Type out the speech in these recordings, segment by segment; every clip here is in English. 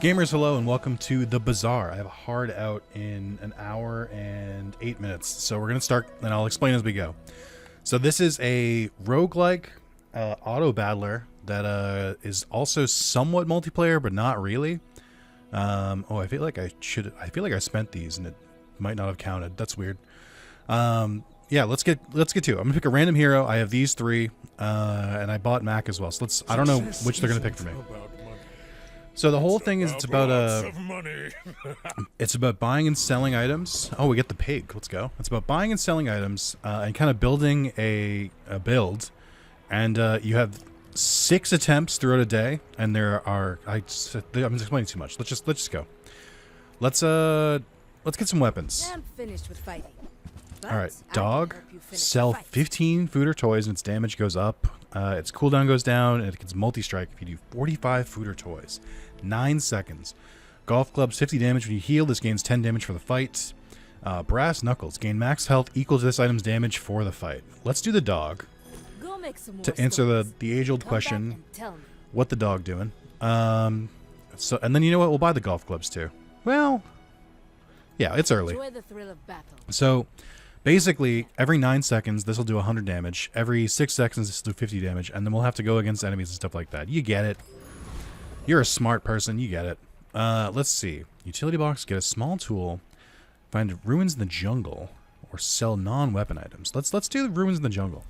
Gamers, hello and welcome to the Bazaar. I have a hard out in an hour and 8 minutes, so we're going to start and I'll explain as we go. So this is a roguelike auto battler that is also somewhat multiplayer, but not really. Oh, I feel like I spent these and it might not have counted. That's weird. Yeah, let's get to it. I'm gonna pick a random hero. I have these three, and I bought Mac as well. So I don't know which they're gonna pick for me. So the whole thing is it's about buying and selling items. Oh, we get the pig. Let's go. It's about buying and selling items and kind of building a build. And you have 6 attempts throughout a day, and there are I'm explaining too much. Let's just go. Let's get some weapons. I'm finished with fighting. All right, dog. Sell 15 food or toys, and its damage goes up. Its cooldown goes down, and it gets multi-strike if you do 45 food or toys. 9 seconds. Golf clubs, 50 damage when you heal. This gains 10 damage for the fight. Brass knuckles. Gain max health equal to this item's damage for the fight. Let's do the dog. Go make some more to answer the age-old question, what the dog doing? And then you know what? We'll buy the golf clubs too. Well, yeah, it's early. Enjoy the thrill of battle. So basically, every 9 seconds, this will do 100 damage. Every 6 seconds, this will do 50 damage. And then we'll have to go against enemies and stuff like that. You get it. You're a smart person. You get it. Let's see. Utility box, get a small tool. Find ruins in the jungle. Or sell non-weapon items. Let's do the ruins in the jungle.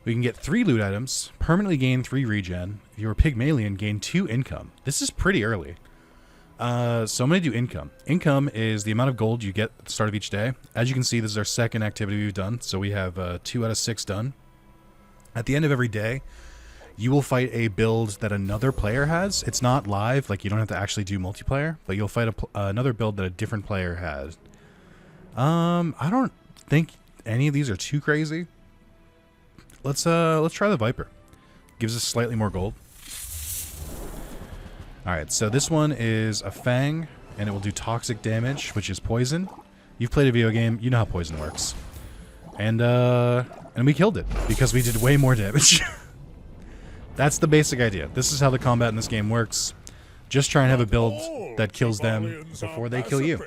We can get 3 loot items. Permanently gain 3 regen. If you're a Pygmalion, gain 2 income. This is pretty early. So I'm going to do income. Income is the amount of gold you get at the start of each day. As you can see, this is our second activity we've done. So we have 2 out of 6 done. At the end of every day, you will fight a build that another player has. It's not live, like you don't have to actually do multiplayer, but you'll fight another build that a different player has. I don't think any of these are too crazy. Let's try the Viper. Gives us slightly more gold. Alright, so this one is a Fang, and it will do toxic damage, which is poison. You've played a video game, you know how poison works. And we killed it, because we did way more damage. That's the basic idea. This is how the combat in this game works. Just try and have a build that kills them before they kill you.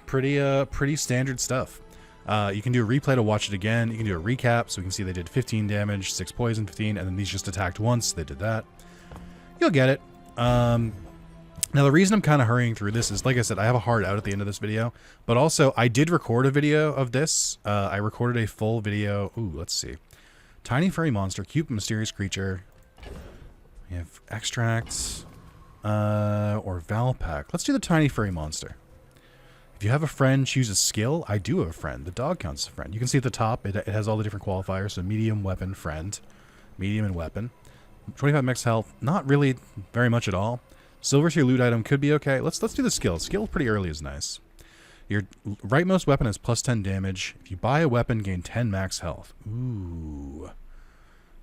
Pretty standard stuff. You can do a replay to watch it again. You can do a recap, so we can see they did 15 damage, 6 poison, 15, and then these just attacked once. They did that. You'll get it. Now the reason I'm kind of hurrying through this is, like I said, I have a hard out at the end of this video, but also I did record a video of this. I recorded a full video. Ooh, let's see. Tiny furry monster, cute mysterious creature. We have extracts, or Valpak. Let's do the tiny furry monster. If you have a friend, choose a skill. I do have a friend. The dog counts as a friend. You can see at the top, it has all the different qualifiers. So medium, weapon, friend, medium, and weapon. 25 max health, not really very much at all. Silver to your loot item could be okay. Let's do the skill. Skill pretty early is nice. Your rightmost weapon has plus 10 damage. If you buy a weapon, gain 10 max health. Ooh,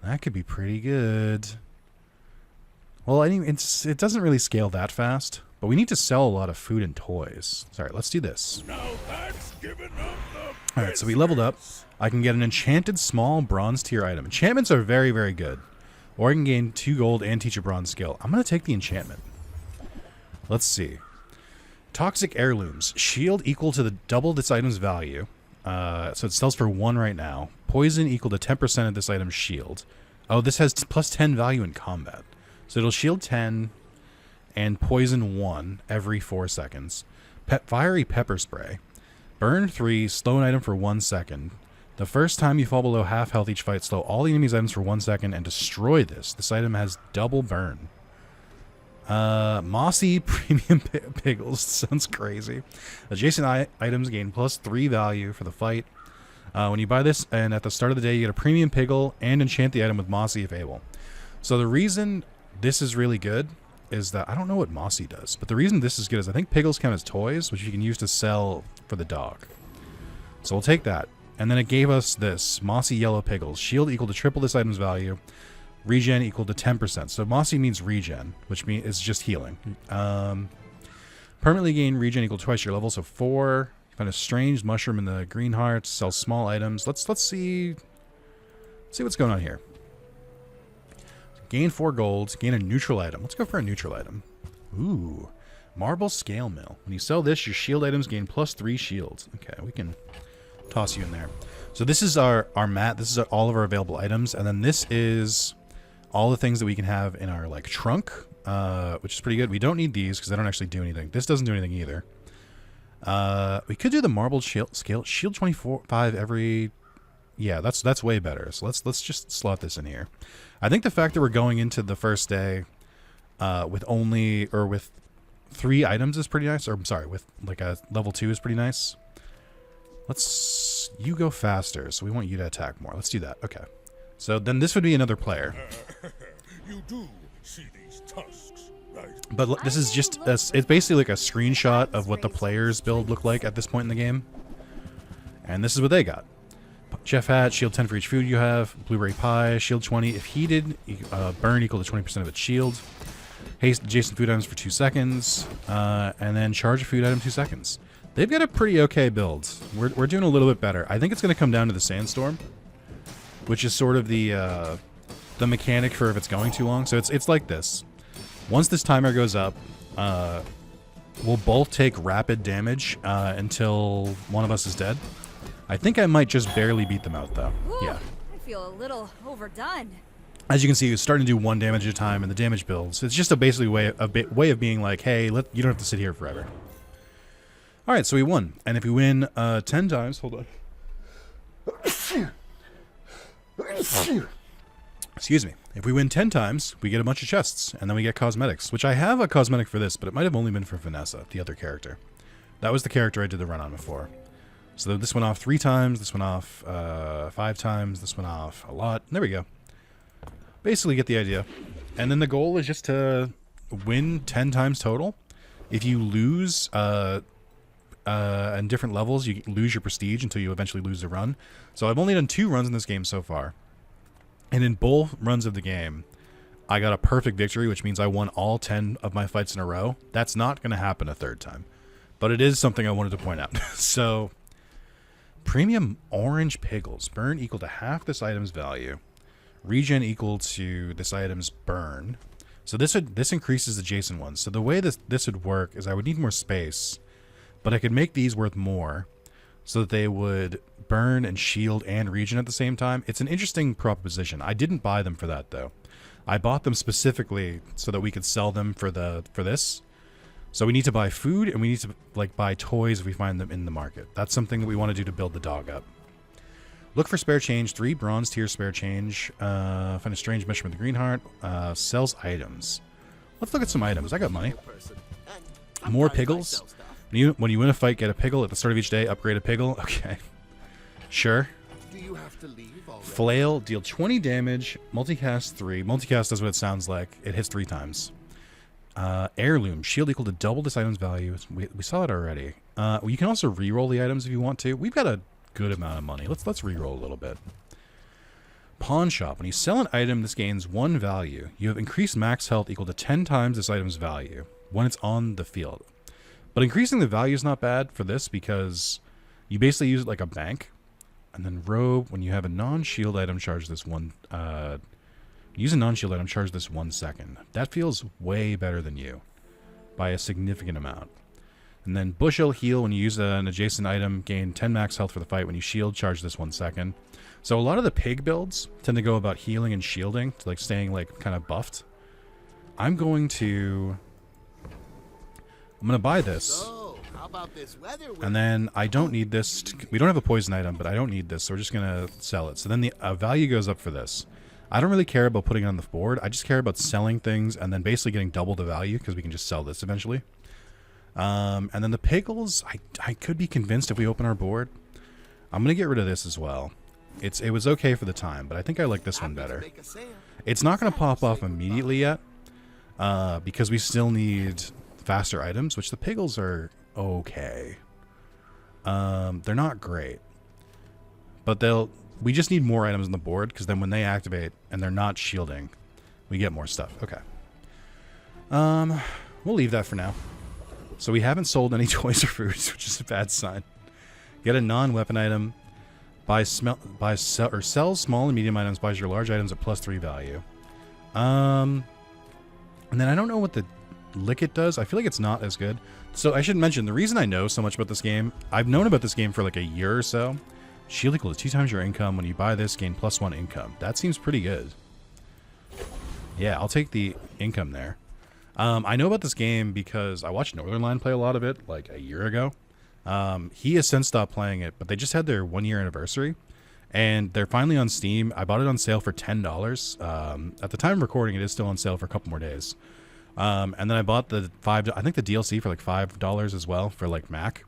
that could be pretty good. Well, I mean, it doesn't really scale that fast, but we need to sell a lot of food and toys. Sorry, let's do this. All right, so we leveled up. I can get an enchanted small bronze tier item. Enchantments are very, very good. Or I can gain 2 gold and teach a bronze skill. I'm going to take the enchantment. Let's see. Toxic heirlooms. Shield equal to the double this item's value. So it sells for 1 right now. Poison equal to 10% of this item's shield. Oh, this has plus 10 value in combat. So it'll shield 10 and poison 1 every 4 seconds. Fiery pepper spray. Burn 3, slow an item for 1 second. The first time you fall below half health each fight, slow all the enemy's items for 1 second and destroy this. This item has double burn. Mossy premium pickles. Sounds crazy. Adjacent items gain plus 3 value for the fight. When you buy this, and at the start of the day, you get a premium piggle and enchant the item with Mossy if able. So the reason this is really good is that I don't know what Mossy does, but the reason this is good is I think piggles count as toys, which you can use to sell for the dog. So we'll take that. And then it gave us this, Mossy Yellow Piggles. Shield equal to triple this item's value. Regen equal to 10%. So Mossy means regen, which means it's just healing. Permanently gain regen equal to twice your level, so 4. Find a strange mushroom in the green hearts. Sell small items. Let's see what's going on here. Gain 4 gold. Gain a neutral item. Let's go for a neutral item. Ooh. Marble scale mill. When you sell this, your shield items gain +3 shields. Okay, we can toss you in there. So this is our mat. This is all of our available items. And then this is all the things that we can have in our like trunk, which is pretty good. We don't need these because they don't actually do anything. This doesn't do anything either. We could do the marble shield 25 every... Yeah, that's way better. So let's just slot this in here. I think the fact that we're going into the first day with 3 items is pretty nice. Or I'm sorry, with like a level 2 is pretty nice. You go faster, so we want you to attack more. Let's do that. Okay. So then this would be another player. You do see these tusks, right? But this is just it's basically like a screenshot of what the players build look like at this point in the game. And this is what they got. Chef hat, shield 10 for each food you have. Blueberry pie, shield 20 if heated. Burn equal to 20% of its shield. Haste adjacent food items for 2 seconds. And then charge a food item 2 seconds. They've got a pretty okay build. We're doing a little bit better. I think it's going to come down to the sandstorm, which is sort of the mechanic for if it's going too long. So it's like this. Once this timer goes up, we'll both take rapid damage until one of us is dead. I think I might just barely beat them out, though. Ooh, Yeah. I feel a little overdone. As you can see, it's starting to do 1 damage at a time, and the damage builds. It's just a basically way of being like, hey, you don't have to sit here forever. All right, so we won. And if we win 10 times, hold on. Excuse me. If we win 10 times, we get a bunch of chests, and then we get cosmetics, which I have a cosmetic for this, but it might have only been for Vanessa, the other character. That was the character I did the run on before. So this went off 3 times, this went off 5 times, this went off a lot. There we go. Basically get the idea. And then the goal is just to win 10 times total. If you lose in different levels, you lose your prestige until you eventually lose the run. So I've only done 2 runs in this game so far. And in both runs of the game, I got a perfect victory, which means I won all 10 of my fights in a row. That's not going to happen a 3rd time. But it is something I wanted to point out. So, premium orange pickles. Burn equal to half this item's value. Regen equal to this item's burn. So this increases adjacent ones. So the way this would work is I would need more space, but I could make these worth more so that they would burn and shield and regen at the same time. It's an interesting proposition. I didn't buy them for that though. I bought them specifically so that we could sell them for this. So we need to buy food and we need to like buy toys if we find them in the market. That's something that we want to do to build the dog up. Look for spare change. 3 bronze tier spare change. Find a strange mission with the green heart. Sells items. Let's look at some items. I got money. More pickles. When you win a fight, get a pickle. At the start of each day, upgrade a pickle. Okay. Sure. Do you have to leave already? Flail. Deal 20 damage. Multicast 3. Multicast does what it sounds like. It hits 3 times. Heirloom. Shield equal to double this item's value. We saw it already. You can also reroll the items if you want to. We've got a good amount of money. Let's reroll a little bit. Pawn shop. When you sell an item, this gains 1 value. You have increased max health equal to 10 times this item's value when it's on the field. But increasing the value is not bad for this because you basically use it like a bank. And then robe, when you have a non-shield item, charge this 1. Use a non-shield item, charge this 1 second. That feels way better than you by a significant amount. And then bushel heal, when you use an adjacent item, gain 10 max health for the fight. When you shield, charge this 1 second. So a lot of the pig builds tend to go about healing and shielding, to like staying like kind of buffed. I'm going to buy this. So, how about this weather? And then I don't need this. We don't have a poison item, but I don't need this, so we're just going to sell it. So then the value goes up for this. I don't really care about putting it on the board. I just care about selling things and then basically getting double the value because we can just sell this eventually. And then the pickles, I could be convinced if we open our board. I'm going to get rid of this as well. It was okay for the time, but I think I like this one better. It's not going to pop off immediately yet because we still need faster items, which the pickles are okay. They're not great, but we just need more items on the board because then when they activate and they're not shielding, we get more stuff. Okay. We'll leave that for now. So we haven't sold any toys or foods, which is a bad sign. Get a non-weapon item. Sell small and medium items. Buys your large items at +3 value. And then I don't know what the Lick It does. I feel like it's not as good. So I should mention, the reason I know so much about this game, I've known about this game for like a year or so. Shield equal to 2 times your income. When you buy this, gain +1 income. That seems pretty good. Yeah, I'll take the income there. I know about this game because I watched Northernline play a lot of it like a year ago. He has since stopped playing it, but they just had their 1-year anniversary. And they're finally on Steam. I bought it on sale for $10. At the time of recording, it is still on sale for a couple more days. And then I bought the I think the DLC for like $5 as well for like Mac.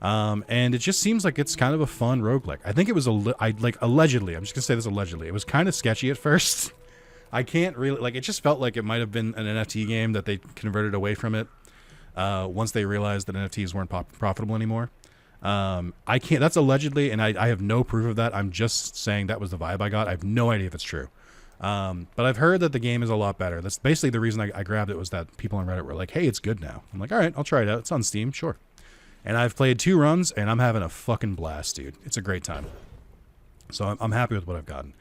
And it just seems like it's kind of a fun roguelike. I think it was allegedly, I'm just gonna say this allegedly, it was kind of sketchy at first. I can't really, like, it just felt like it might have been an NFT game that they converted away from it once they realized that NFTs weren't profitable anymore. I can't, that's allegedly, and I have no proof of that. I'm just saying that was the vibe I got. I have no idea if it's true. But I've heard that the game is a lot better. That's basically the reason I grabbed it, was that people on Reddit were like, hey, it's good now. I'm like, all right, I'll try it out. It's on Steam, sure. And I've played 2 runs, and I'm having a fucking blast, dude. It's a great time. So I'm happy with what I've gotten.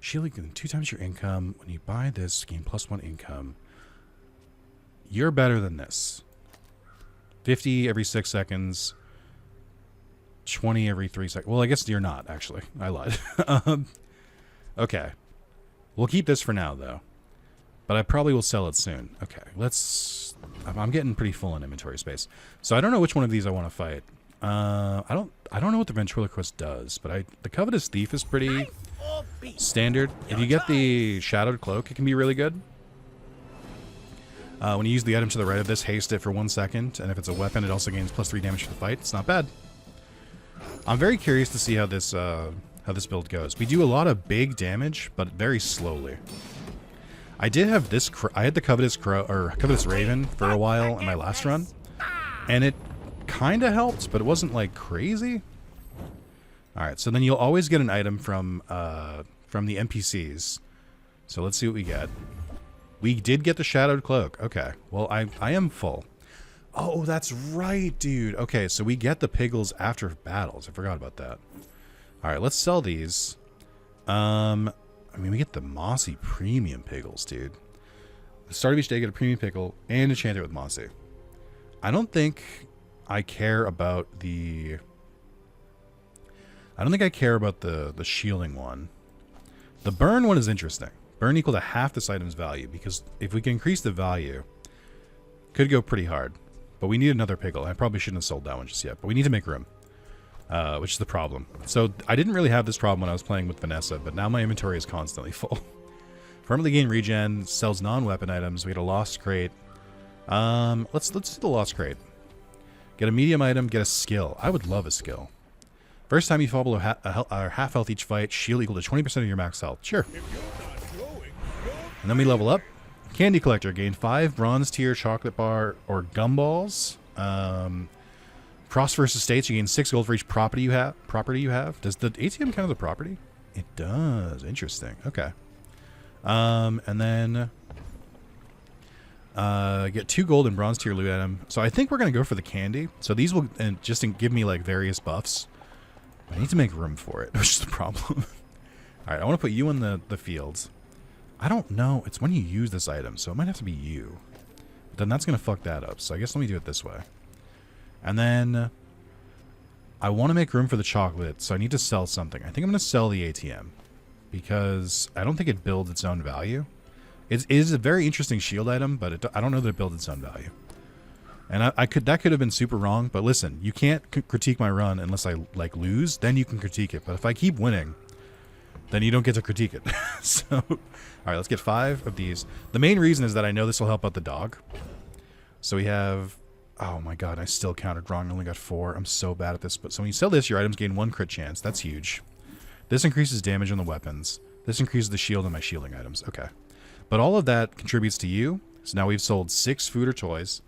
Shield 2 times your income. When you buy this, gain +1 income. You're better than this. 50 every 6 seconds. 20 every 3 seconds. Well, I guess you're not, actually. I lied. Okay. We'll keep this for now, though. But I probably will sell it soon. Okay, let's... I'm getting pretty full in inventory space. So I don't know which one of these I want to fight. I don't know what the ventriloquist does, but the Covetous Thief is pretty standard. If you get the Shadowed Cloak, it can be really good. When you use the item to the right of this, haste it for 1 second, and if it's a weapon, it also gains +3 damage for the fight. It's not bad. I'm very curious to see how this build goes. We do a lot of big damage, but very slowly. I did have this. I had the Covetous Crow or Covetous Raven for a while in my last run, and it kind of helped, but it wasn't like crazy. All right, so then you'll always get an item from the NPCs. So let's see what we get. We did get the Shadowed Cloak. Okay, well I am full. Oh, that's right, dude. Okay, so we get the Piggles after battles. I forgot about that. All right, let's sell these. I mean, we get the Mossy Premium Piggles, dude. The start of each day, get a Premium Pickle and enchant it with Mossy. I don't think I care about the... I don't think I care about the shielding one. The burn one is interesting. Burn equal to half this item's value, because if we can increase the value, could go pretty hard. But we need another pickle. I probably shouldn't have sold that one just yet, but we need to make room. Which is the problem. So I didn't really have this problem when I was playing with Vanessa, but now my inventory is constantly full. Permanently gain regen, sells non-weapon items. We get a lost crate. Let's do the lost crate. Get a medium item, get a skill. I would love a skill. First time you fall below half health each fight, shield equal to 20% of your max health. Sure. And then we level up. Candy collector, gain 5 bronze tier chocolate bar or gumballs. Prosperous estates, you gain 6 gold for each property you have. Does the ATM count as a property? It does. Interesting. Okay. And then get 2 gold and bronze tier loot item. So I think we're gonna go for the candy. So these will just give me like various buffs. I need to make room for it, which is the problem. All right, I want to put you in the fields. I don't know. It's when you use this item, so it might have to be you. But then that's gonna fuck that up. So I guess let me do it this way. And then I want to make room for the chocolate, so I need to sell something. I think I'm going to sell the ATM because I don't think it builds its own value. It is a very interesting shield item, but I don't know that it builds its own value. And that could have been super wrong, but listen, you can't critique my run unless I like lose, then you can critique it. But if I keep winning, then you don't get to critique it. So, all right, let's get 5 of these. The main reason is that I know this will help out the dog. So we have... Oh my god, I still counted wrong. I only got 4. I'm so bad at this. But so when you sell this, your items gain 1 crit chance. That's huge. This increases damage on the weapons. This increases the shield on my shielding items. Okay. But all of that contributes to you. So now we've sold 6 food or toys.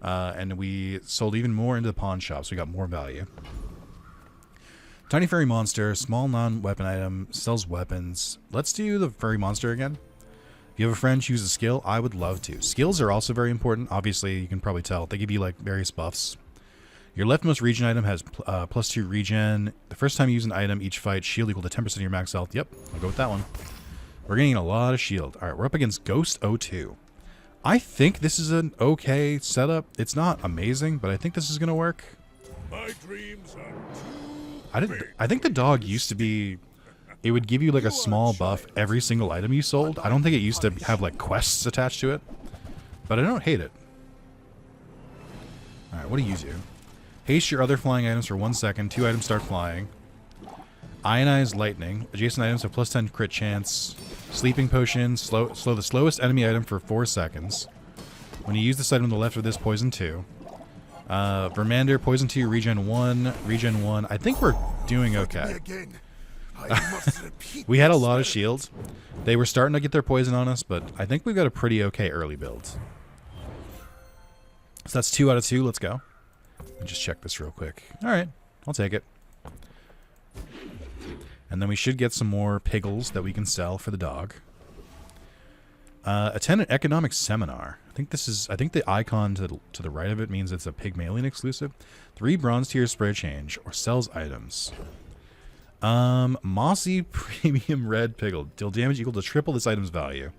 And we sold even more into the pawn shop, so we got more value. Tiny furry monster, small non-weapon item, sells weapons. Let's do the furry monster again. If you have a friend choose a skill, I would love to. Skills are also very important. Obviously, you can probably tell. They give you like various buffs. Your leftmost regen item has +2 regen. The first time you use an item, each fight, shield equal to 10% of your max health. Yep, I'll go with that one. We're getting a lot of shield. All right, we're up against Ghost 02. I think this is an okay setup. It's not amazing, but I think this is going to work. My dreams are too I think the dog used to be... It would give you like a small buff every single item you sold. I don't think it used to have like quests attached to it. But I don't hate it. Alright, what do you do? Haste your other flying items for 1 second. 2 items start flying. Ionized lightning. Adjacent items have plus 10 crit chance. Sleeping potion. Slow the slowest enemy item for 4 seconds. When you use this item on the left of this, poison 2. Vermander, poison 2, regen 1. Regen 1. I think we're doing okay. We had a lot of shields. They were starting to get their poison on us, but I think we've got a pretty okay early build. So that's 2 out of 2. Let's go. Let me just check this real quick. Alright, I'll take it. And then we should get some more piggles that we can sell for the dog. Attend an economic seminar. I think the icon to the right of it means it's a Pygmalion exclusive. 3 bronze tier spray change or sells items. Mossy Premium Red Piggle. Deal damage equal to triple this item's value.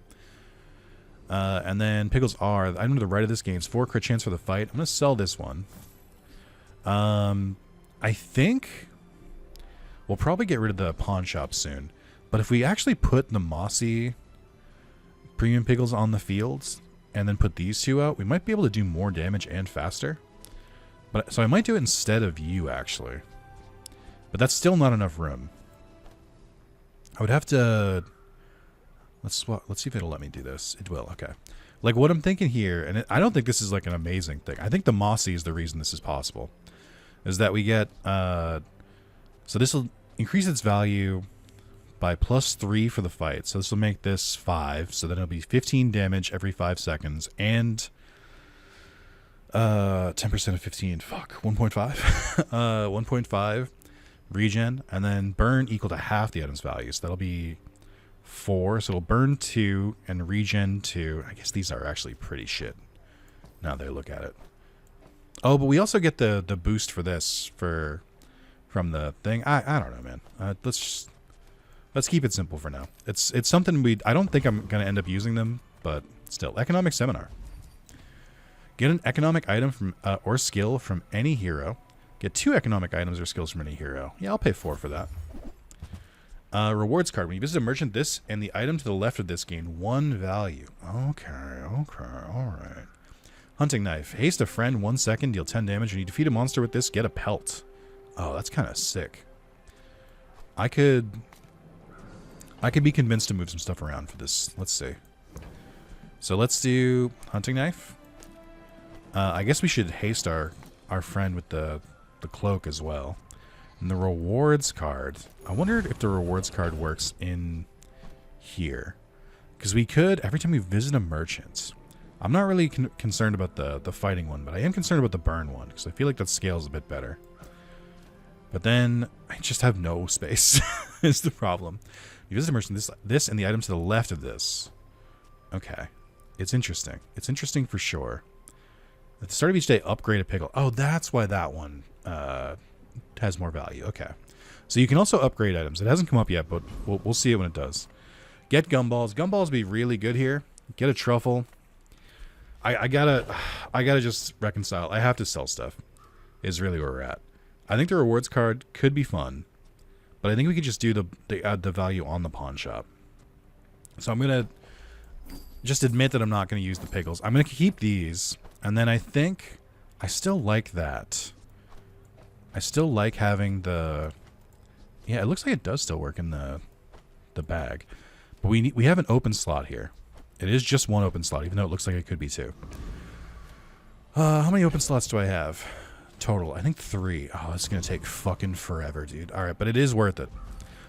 And then Piggles R. The item to the right of this gains 4 crit chance for the fight. I'm going to sell this one. I think we'll probably get rid of the pawn shop soon. But if we actually put the Mossy Premium Piggles on the fields and then put these 2 out, we might be able to do more damage and faster. So I might do it instead of you, actually. But that's still not enough room. I would have to... Let's see if it'll let me do this. It will, okay. Like, what I'm thinking here, and I don't think this is, like, an amazing thing. I think the Mossy is the reason this is possible. Is that we get... so this will increase its value by +3 for the fight. So this will make this 5. So then it'll be 15 damage every 5 seconds. And... 10% of 15. Fuck. 1.5? 1.5 regen. And then burn equal to half the item's value. So that'll be 4. So it'll burn 2 and regen 2. I guess these are actually pretty shit. Now that I look at it. Oh, but we also get the boost for this from the thing. I don't know, man. Let's keep it simple for now. It's something I don't think I'm gonna end up using them, but still. Economic seminar. Get an economic item from or skill from any hero. Get 2 economic items or skills from any hero. Yeah, I'll pay 4 for that. Rewards card. When you visit a merchant, this and the item to the left of this gain 1 value. Okay, alright. Hunting knife. Haste a friend 1 second, deal 10 damage. When you defeat a monster with this, get a pelt. Oh, that's kind of sick. I could be convinced to move some stuff around for this. Let's see. So let's do hunting knife. I guess we should haste our friend with the cloak as well. And the rewards card. I wondered if the rewards card works in here. Because we could, every time we visit a merchant. I'm not really concerned about the fighting one, but I am concerned about the burn one. Because I feel like that scales a bit better. But then, I just have no space. Is the problem. You visit a merchant, this and the item to the left of this. Okay. It's interesting. It's interesting for sure. At the start of each day, upgrade a pickle. Oh, that's why that one has more value. Okay. So you can also upgrade items. It hasn't come up yet, but we'll see it when it does. Get gumballs. Gumballs be really good here. Get a truffle. I gotta just reconcile. I have to sell stuff. Is really where we're at. I think the rewards card could be fun, but I think we could just do the value on the pawn shop. So I'm gonna just admit that I'm not gonna use the pickles. I'm gonna keep these. And then I think I still like that. I still like having the... Yeah, it looks like it does still work in the bag. But we have an open slot here. It is just 1 open slot, even though it looks like it could be 2. How many open slots do I have? Total. I think 3. Oh, this is going to take fucking forever, dude. Alright, but it is worth it.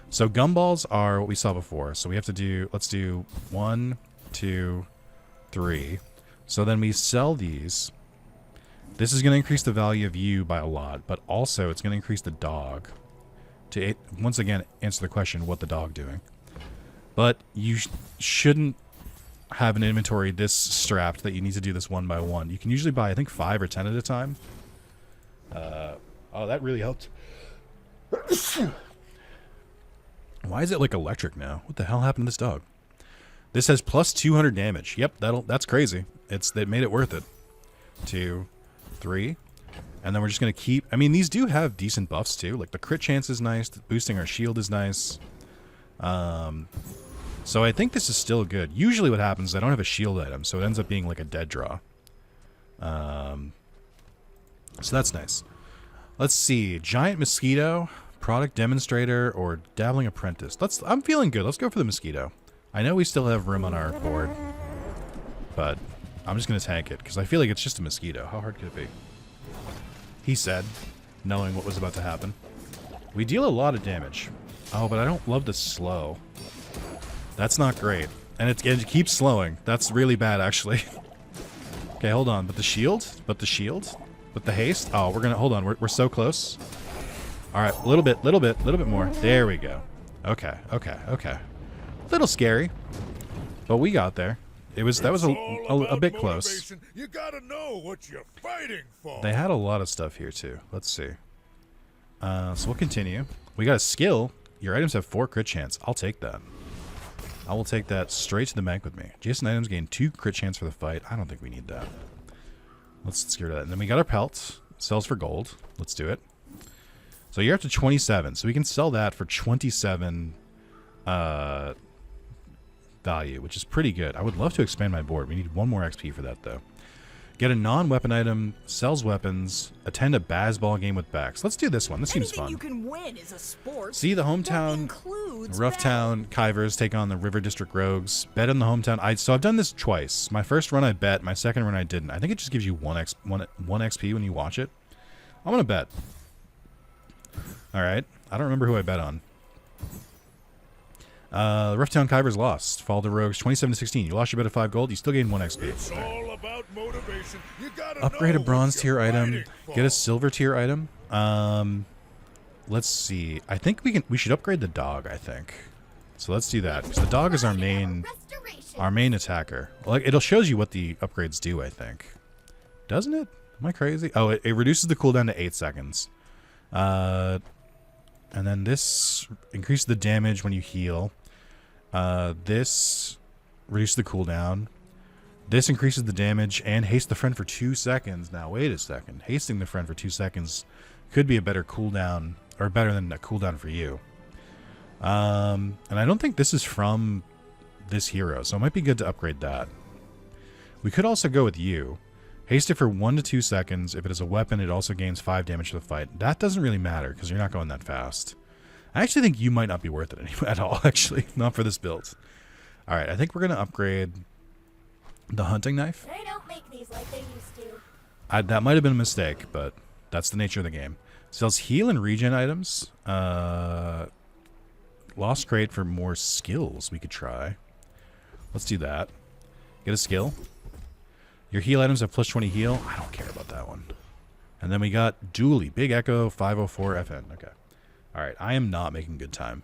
So gumballs are what we saw before. So we have to do... Let's do 1, 2, 3... So then we sell these. This is going to increase the value of you by a lot, but also it's going to increase the dog. To once again answer the question, what the dog doing? But you shouldn't have an inventory this strapped that you need to do this 1 by 1. You can usually buy, I think, 5 or 10 at a time. Oh, that really helped. Why is it like electric now? What the hell happened to this dog? This has plus 200 damage. Yep, that's crazy. They made it worth it. 2, 3. And then we're just going to keep... I mean, these do have decent buffs, too. Like, the crit chance is nice. Boosting our shield is nice. So I think this is still good. Usually what happens is I don't have a shield item, so it ends up being like a dead draw. So that's nice. Let's see. Giant Mosquito, Product Demonstrator, or Dabbling Apprentice. I'm feeling good. Let's go for the Mosquito. I know we still have room on our board, but I'm just going to tank it, because I feel like it's just a Mosquito. How hard could it be? He said, knowing what was about to happen. We deal a lot of damage. Oh, but I don't love the slow. That's not great. And it keeps slowing. That's really bad, actually. Okay, hold on. But the shield? But the shield? But the haste? Oh, we're gonna... Hold on. We're so close. Alright, a little bit more. There we go. Okay. Little scary. But we got there. That was a bit close. You gotta know what you're fighting for. They had a lot of stuff here, too. Let's see. So we'll continue. We got a skill. Your items have 4 crit chance. I'll take that. I will take that straight to the bank with me. Adjacent items gain 2 crit chance for the fight. I don't think we need that. Let's get rid of that. And then we got our pelt. Sells for gold. Let's do it. So you're up to 27. So we can sell that for 27 value, which is pretty good. I would love to expand my board. We need 1 more XP for that, though. Get a non-weapon item, sells weapons, attend a Bazball game with Bex. Let's do this one. This seems fun. You can win is a sport. See the hometown, Roughtown Kivers take on the River District Rogues. Bet on the hometown. So I've done this twice. My first run I bet. My second run I didn't. I think it just gives you 1 XP when you watch it. I'm gonna bet. All right. I don't remember who I bet on. Roughtown Kivers lost. Fall to Rogues 27-16. You lost your bet of 5 gold. You still gain 1 XP. It's all about motivation. You gotta Upgrade a know bronze what tier you're item. fighting for. Get a silver tier item. Let's see. I think we should upgrade the dog, I think. So let's do that. Because the dog is our main attacker. Like, it shows you what the upgrades do, I think. Doesn't it? Am I crazy? Oh, it reduces the cooldown to 8 seconds. And then this increases the damage when you heal. This reduces the cooldown. This increases the damage and haste the friend for 2 seconds. Now, wait a second. Hasting the friend for 2 seconds could be a better cooldown, or better than a cooldown for you. And I don't think this is from this hero, so it might be good to upgrade that. We could also go with you. Haste it for 1 to 2 seconds. If it is a weapon, it also gains 5 damage to the fight. That doesn't really matter, because you're not going that fast. I actually think you might not be worth it at all, actually. Not for this build. Alright, I think we're going to upgrade the hunting knife. They don't make these like they used to. That might have been a mistake, but that's the nature of the game. Sells heal and regen items. Lost crate for more skills we could try. Let's do that. Get a skill. Your heal items have plus 20 heal. I don't care about that one. And then we got Dooley. Big Echo 504 FN. Okay. Alright, I am not making good time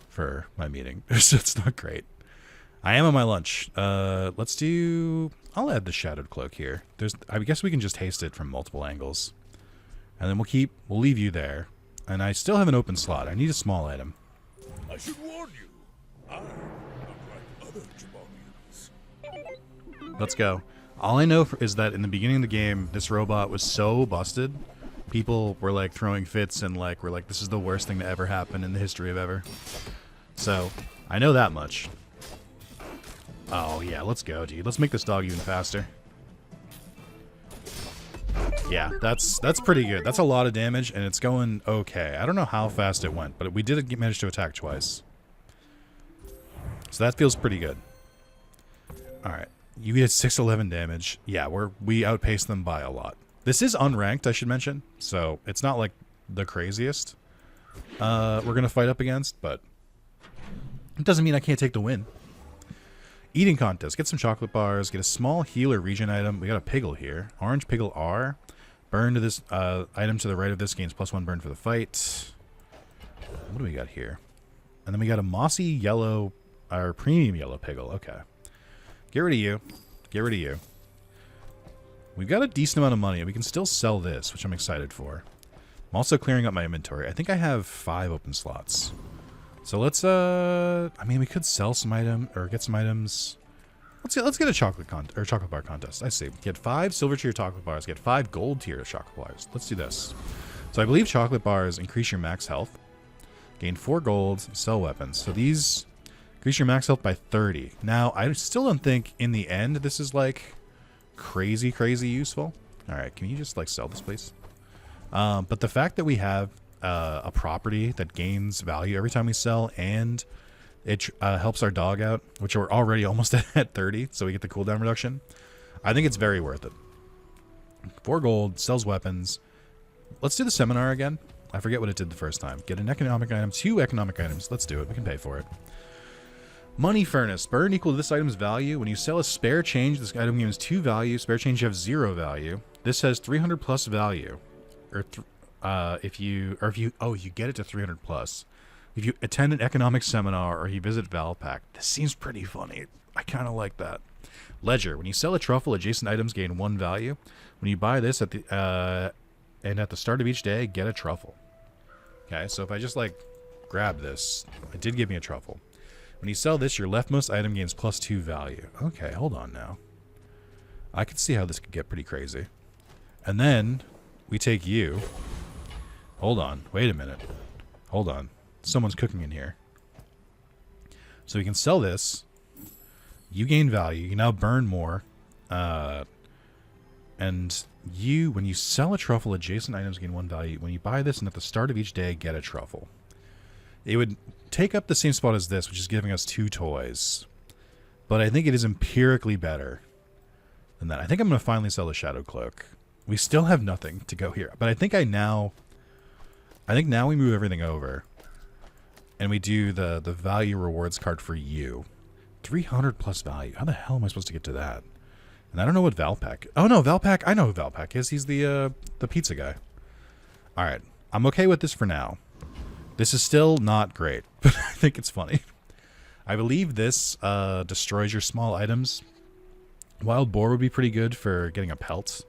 for my meeting. It's not great. I am on my lunch. Let's do... I'll add the Shadowed Cloak here. I guess we can just haste it from multiple angles. And then we'll leave you there. And I still have an open slot. I need a small item. I should warn you. I'm not like other Jabonians. Let's go. All I know is that in the beginning of the game, this robot was so busted. People were like throwing fits and like were like, this is the worst thing to ever happen in the history of ever. So, I know that much. Oh yeah, let's go, dude. Let's make this dog even faster. Yeah, that's pretty good. That's a lot of damage, and it's going okay. I don't know how fast it went, but we did manage to attack twice. So that feels pretty good. Alright. You get 611 damage. Yeah, we outpaced them by a lot. This is unranked, I should mention, so it's not like the craziest we're going to fight up against, but it doesn't mean I can't take the win. Eating contest. Get some chocolate bars. Get a small healer regen item. We got a Piggle here. Orange Piggle R. Burn to this item to the right of this gains +1 burn for the fight. What do we got here? And then we got a mossy yellow, or premium yellow Piggle. Okay. Get rid of you. Get rid of you. We've got a decent amount of money, and we can still sell this, which I'm excited for. I'm also clearing up my inventory. I think I have 5 open slots. So let's I mean, we could sell some item or get some items. Let's get a chocolate bar contest. I see. Get 5 silver tier chocolate bars. Get 5 gold tier chocolate bars. Let's do this. So I believe chocolate bars increase your max health. Gain 4 gold. Sell weapons. So these increase your max health by 30. Now I still don't think in the end this is like crazy useful. All right, can you just like sell this, please? But the fact that we have a property that gains value every time we sell, and it helps our dog out, which we're already almost at 30, so we get the cooldown reduction. I think it's very worth it. 4 gold, sells weapons. Let's do the seminar again. I forget what it did the first time. Get an economic item, 2 economic items. Let's do it. We can pay for it. Money furnace. Burn equal to this item's value. When you sell a spare change, this item gains 2 value. Spare change have 0 value. This has 300 plus value. Or if you get it to 300 plus. If you attend an economic seminar or you visit Valpak. This seems pretty funny. I kind of like that. Ledger. When you sell a truffle, adjacent items gain 1 value. When you buy this at the start of each day, get a truffle. Okay, so if I just like grab this, it did give me a truffle. When you sell this, your leftmost item gains plus 2 value. Okay, hold on now. I could see how this could get pretty crazy. And then we take you. Hold on. Wait a minute. Hold on. Someone's cooking in here. So we can sell this. You gain value. You now burn more. And you, when you sell a truffle, adjacent items gain 1 value. When you buy this and at the start of each day, get a truffle. It would take up the same spot as this, which is giving us 2 toys. But I think it is empirically better than that. I think I'm going to finally sell the Shadow Cloak. We still have nothing to go here. But I think now we move everything over. And we do the value rewards card for you. 300 plus value. How the hell am I supposed to get to that? And I don't know what Valpak. Oh no, Valpak. I know who Valpak is. He's the pizza guy. All right. I'm okay with this for now. This is still not great, but I think it's funny. I believe this destroys your small items. Wild boar would be pretty good for getting a pelt.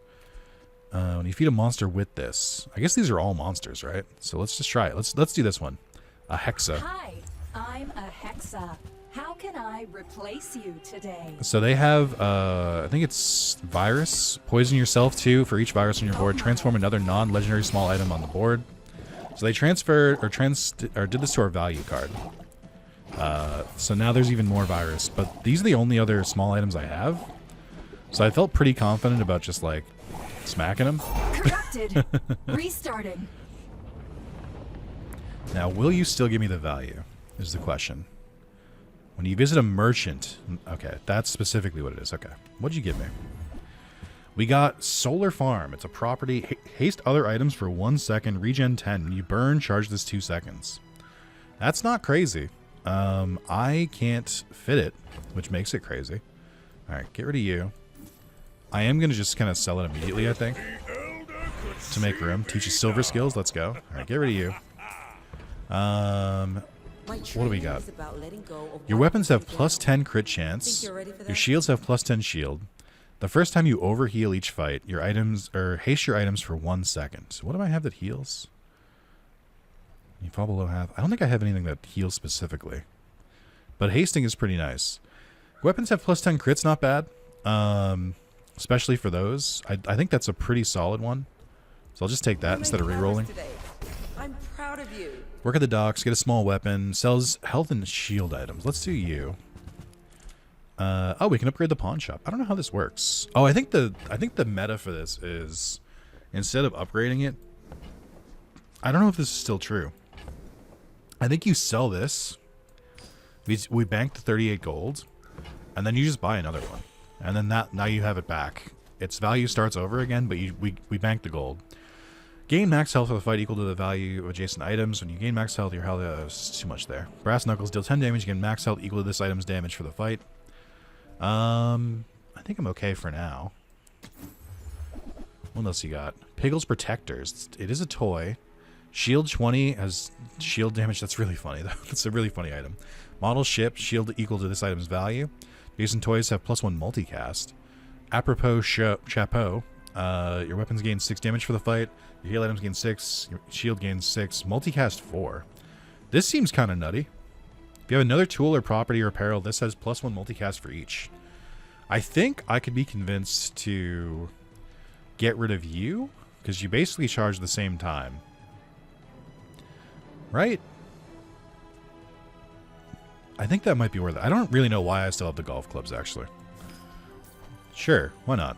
When you feed a monster with this, I guess these are all monsters, right? So let's just try it. Let's do this one. A Hexa. Hi, I'm a Hexa. How can I replace you today? So they have, I think it's virus. Poison yourself too for each virus on your board. Transform another non-legendary small item on the board. So they transferred or did this to our value card. So now there's even more virus. But these are the only other small items I have. So I felt pretty confident about just like smacking them. Corrupted. Restarting. Now, will you still give me the value? Is the question. When you visit a merchant, okay, that's specifically what it is. Okay, what'd you give me? We got Solar Farm. It's a property. Haste other items for 1 second. Regen 10. When you burn, charge this 2 seconds. That's not crazy. I can't fit it, which makes it crazy. All right, get rid of you. I am going to just kind of sell it immediately, I think, to make room. Teaches silver skills. Let's go. All right, get rid of you. What do we got? Your weapons have plus 10 crit chance. Your shields have plus 10 shield. The first time you overheal each fight, your items or haste your items for 1 second. So what do I have that heals? You fall below half. I don't think I have anything that heals specifically. But hasting is pretty nice. Weapons have plus 10 crits, not bad. Especially for those. I think that's a pretty solid one. So I'll just take that instead of re-rolling. I'm proud of you. Work at the docks, get a small weapon, sells health and shield items. Let's do you. Oh, we can upgrade the pawn shop. I don't know how this works. Oh, I think the meta for this is instead of upgrading it, I don't know if this is still true. I think you sell this. We bank the 38 gold, and then you just buy another one, and then now you have it back. Its value starts over again, but we bank the gold. Gain max health for the fight equal to the value of adjacent items. When you gain max health, your health is too much there. Brass knuckles deal 10 damage. Gain max health equal to this item's damage for the fight. I think I'm okay for now. What else you got? Piggle's Protectors. It is a toy. Shield 20 has shield damage. That's really funny, though. That's a really funny item. Model ship. Shield equal to this item's value. Adjacent toys have +1 multicast. Apropos chapeau. Your weapons gain 6 damage for the fight. Your heal items gain 6. Your shield gains 6. Multicast 4. This seems kind of nutty. If you have another tool or property or apparel, this has +1 multicast for each. I think I could be convinced to get rid of you, because you basically charge the same time. Right? I think that might be worth it. I don't really know why I still have the golf clubs, actually. Sure, why not?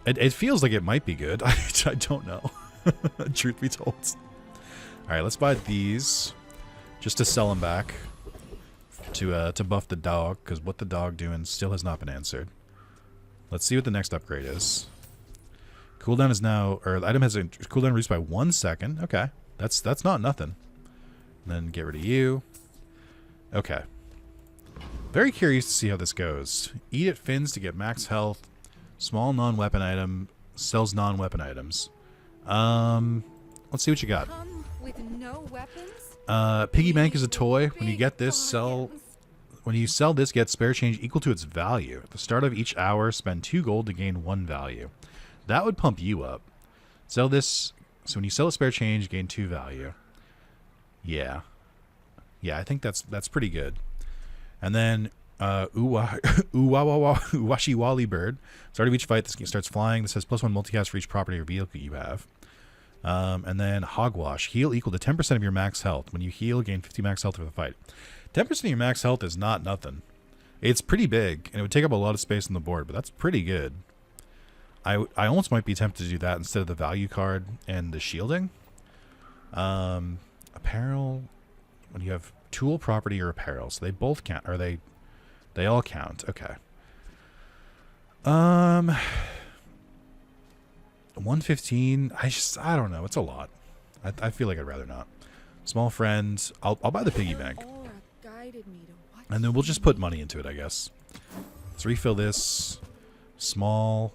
It feels like it might be good. I don't know. Truth be told. Alright, let's buy these. Just to sell them back. To buff the dog, because what the dog doing still has not been answered. Let's see what the next upgrade is. Cooldown is now, or the item has a cooldown reduced by 1 second. Okay, that's not nothing. And then get rid of you. Okay. Very curious to see how this goes. Eat at Fins to get max health. Small non-weapon item sells non-weapon items. Let's see what you got. Come with no weapons? Piggy bank is a toy. When you get this, when you sell this, get spare change equal to its value. At the start of each hour, spend 2 gold to gain 1 value. That would pump you up. Sell this. So when you sell a spare change, gain 2 value. Yeah. Yeah, I think that's pretty good. And then Uwashi Wally Bird. Start of each fight, this starts flying. This has +1 multicast for each property or vehicle you have. And then Hogwash. Heal equal to 10% of your max health. When you heal, gain 50 max health for the fight. 10% of your max health is not nothing. It's pretty big, and it would take up a lot of space on the board, but that's pretty good. I almost might be tempted to do that instead of the value card and the shielding. Apparel. When you have tool, property, or apparel. So they both count, or they all count. Okay. 115. I don't know. It's a lot. I feel like I'd rather not. Small friend. I'll buy the piggy bank. And then we'll just put money into it, I guess. Let's refill this. Small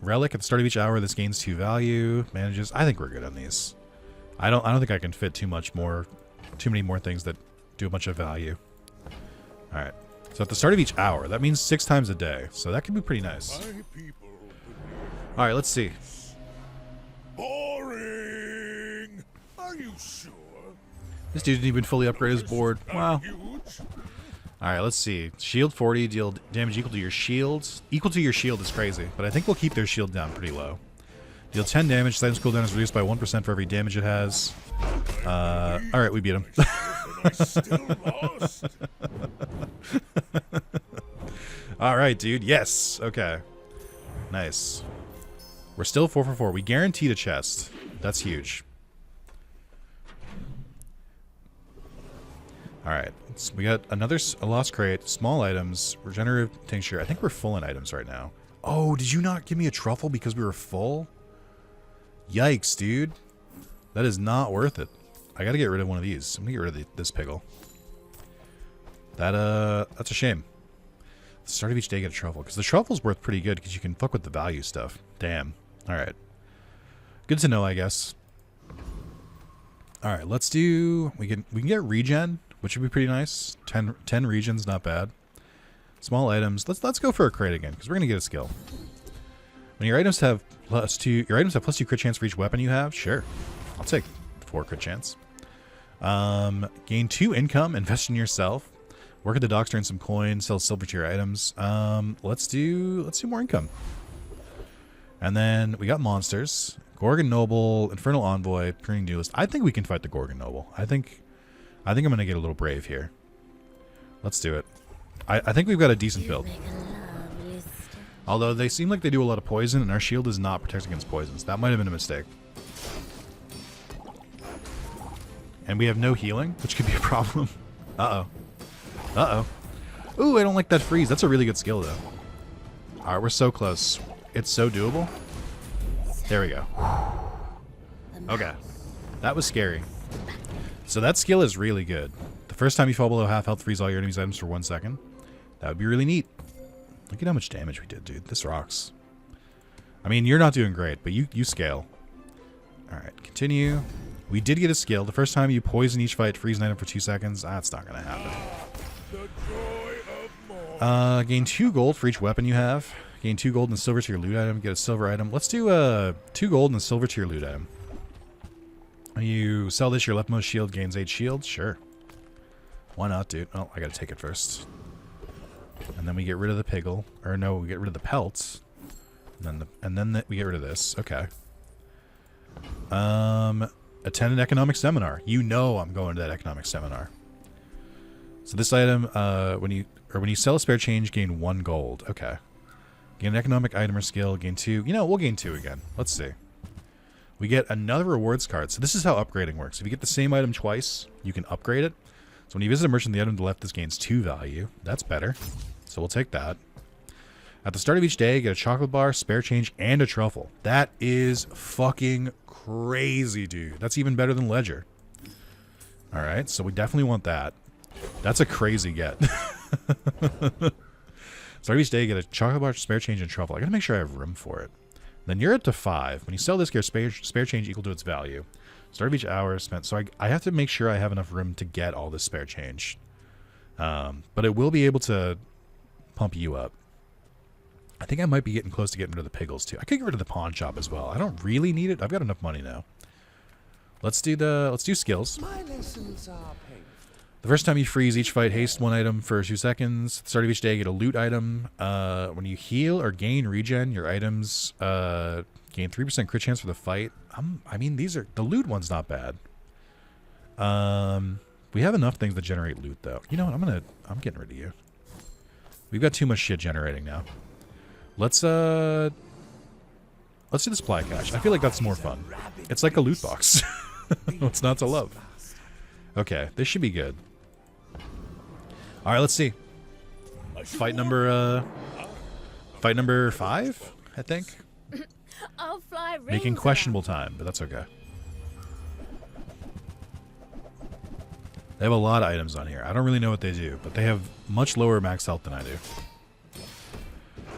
relic at the start of each hour. This gains 2 value. Manages. I think we're good on these. I don't think I can fit too many more things that do a bunch of value. All right. So at the start of each hour, that means 6 times a day. So that could be pretty nice. All right, let's see. Boring. Are you sure? This dude didn't even fully upgrade his board. Wow. All right, let's see. Shield 40, deal damage equal to your shields. Equal to your shield is crazy, but I think we'll keep their shield down pretty low. Deal 10 damage. Silence cooldown is reduced by 1% for every damage it has. All right, we beat him. I still lost. All right, dude. Yes. Okay. Nice. We're still 4 for 4. We guaranteed a chest. That's huge. All right. So we got a lost crate, small items, regenerative tincture. I think we're full in items right now. Oh, did you not give me a truffle because we were full? Yikes, dude. That is not worth it. I got to get rid of one of these. I'm going to get rid of this pickle. That's a shame. At the start of each day, get a truffle. Because the truffle's worth pretty good because you can fuck with the value stuff. Damn. Alright. Good to know, I guess. Alright, let's do... We can get regen, which would be pretty nice. 10 regens, not bad. Small items. Let's go for a crate again, because we're going to get a skill. When your items have +2... Your items have +2 crit chance for each weapon you have? Sure. I'll take 4 crit chance. Gain 2 income. Invest in yourself. Work at the docks to earn some coins. Sell silver tier items. Let's do more income. And then we got monsters. Gorgon Noble, Infernal Envoy, Pruning Duelist. I think we can fight the Gorgon Noble. I think I'm going to get a little brave here. Let's do it. I think we've got a decent build. Although they seem like they do a lot of poison, and our shield is not protected against poisons. That might have been a mistake. And we have no healing, which could be a problem. Uh-oh. Uh-oh. Ooh, I don't like that freeze. That's a really good skill, though. All right, we're so close. It's so doable. There we go. Okay. That was scary. So that skill is really good. The first time you fall below half health, freeze all your enemies' items for 1 second. That would be really neat. Look at how much damage we did, dude. This rocks. I mean, you're not doing great, but you scale. All right, continue. We did get a skill. The first time you poison each fight, freeze an item for 2 seconds. That's not going to happen. Gain 2 gold for each weapon you have. Gain 2 gold and a silver to your loot item. Get a silver item. Let's do 2 gold and a silver to your loot item. When you sell this, your leftmost shield gains 8 shields. Sure. Why not, dude? Oh, I gotta take it first. And then we get rid of the piggle. Or no, we get rid of the pelts. And then we get rid of this. Okay. Attend an economic seminar. You know I'm going to that economic seminar. So this item, when you sell a spare change, gain 1 gold. Okay. Gain an economic item or skill, gain 2. You know, we'll gain 2 again. Let's see. We get another rewards card. So this is how upgrading works. If you get the same item twice, you can upgrade it. So when you visit a merchant, the item to the left, this gains 2 value. That's better. So we'll take that. At the start of each day, get a chocolate bar, spare change, and a truffle. That is fucking crazy, dude. That's even better than Ledger. Alright, so we definitely want that. That's a crazy get. Start of each day, get a chocolate bar, spare change, and truffle. I gotta make sure I have room for it. Then you're up to 5. When you sell this, get a spare change equal to its value. Start of each hour spent. So I have to make sure I have enough room to get all this spare change. But it will be able to pump you up. I think I might be getting close to getting rid of the piggles too. I could get rid of the pawn shop as well. I don't really need it. I've got enough money now. Let's do skills. My lessons are painful. The first time you freeze each fight, haste 1 item for 2 seconds. At the start of each day, get a loot item. When you heal or gain regen, your items gain 3% crit chance for the fight. I mean, the loot one's not bad. We have enough things that generate loot though. You know what? I'm getting rid of you. We've got too much shit generating now. Let's do the supply cache. I feel like that's more fun. It's like a loot box. What's not to love? Okay, this should be good. All right, let's see. Fight number 5, I think. I'll fly rings Making around. questionable time, but that's okay. They have a lot of items on here. I don't really know what they do, but they have much lower max health than I do.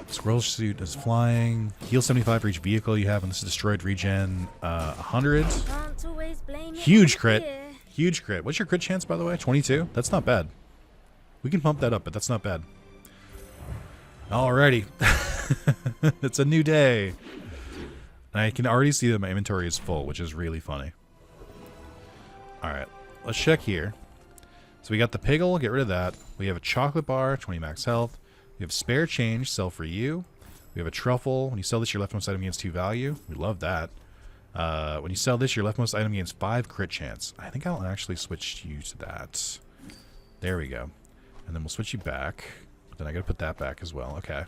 Squirrel suit is flying. Heal 75 for each vehicle you have, and this is destroyed regen 100. Can't always blame it Huge on crit. fear. Huge crit. What's your crit chance, by the way? 22? That's not bad. We can pump that up, but that's not bad. Alrighty. It's a new day. And I can already see that my inventory is full, which is really funny. Alright. Let's check here. So we got the piggle. Get rid of that. We have a chocolate bar, 20 max health. We have spare change, sell for you. We have a truffle. When you sell this, your leftmost item gains 2 value. We love that. When you sell this, your leftmost item gains 5 crit chance. I think I'll actually switch you to that. There we go. And then we'll switch you back. Then I gotta put that back as well. Okay.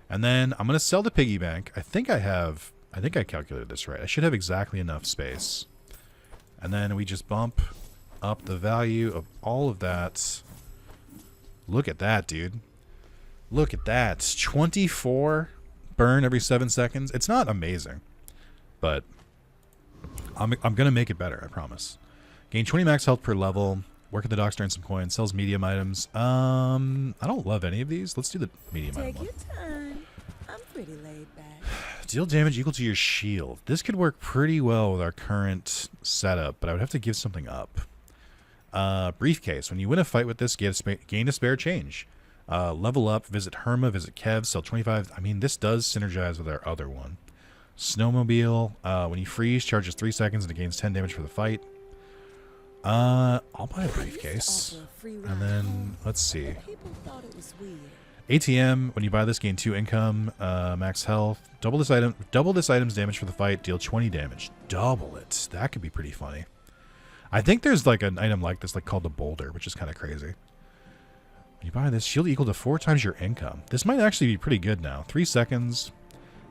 And then I'm gonna sell the piggy bank. I think I calculated this right. I should have exactly enough space. And then we just bump up the value of all of that. Look at that, dude. Look at that. 24 burn every 7 seconds. It's not amazing, but I'm going to make it better, I promise. Gain 20 max health per level. Work at the docks to earn some coins. Sells medium items. I don't love any of these. Let's do the medium item Take one. your time. I'm pretty laid back. Deal damage equal to your shield. This could work pretty well with our current setup, but I would have to give something up. Briefcase. When you win a fight with this, gain a spare change. Level up, visit Herma, visit Kev, sell 25. I mean, this does synergize with our other one. Snowmobile. When you freeze, charges 3 seconds and it gains 10 damage for the fight. I'll buy a briefcase. And then, let's see. People thought it was weird. ATM. When you buy this, gain 2 income, max health. Double this item's damage for the fight. Deal 20 damage. Double it. That could be pretty funny. I think there's like an item like this, like called the Boulder, which is kind of crazy. When you buy this, shield equal to 4 times your income. This might actually be pretty good now. 3 seconds.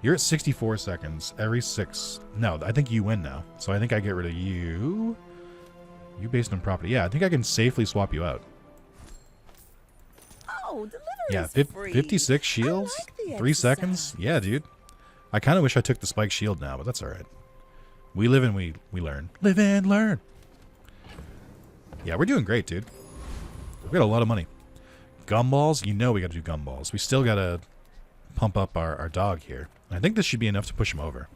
You're at 64 seconds every 6. No, I think you win now. So I think I get rid of you. You based on property. Yeah, I think I can safely swap you out. Oh, delivery Yeah, is free. 56 shields, I like the 3 seconds. exercise. Yeah, dude. I kind of wish I took the spike shield now, but that's all right. We live and we learn. Live and learn. Yeah, we're doing great, dude. We got a lot of money. Gumballs, you know we got to do gumballs. We still got to pump up our dog here. I think this should be enough to push him over.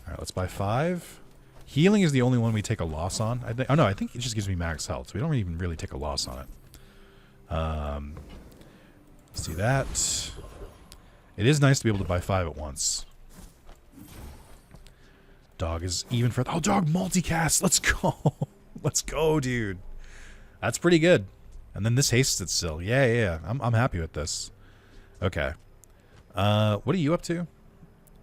All right, let's buy 5. Healing is the only one we take a loss on. Oh no, I think it just gives me max health, so we don't even really take a loss on it. Let's do that. It is nice to be able to buy 5 at once. Dog is even for... Oh, dog multicast! Let's go! Let's go, dude. That's pretty good. And then this hastes it still. Yeah. I'm happy with this. Okay. What are you up to?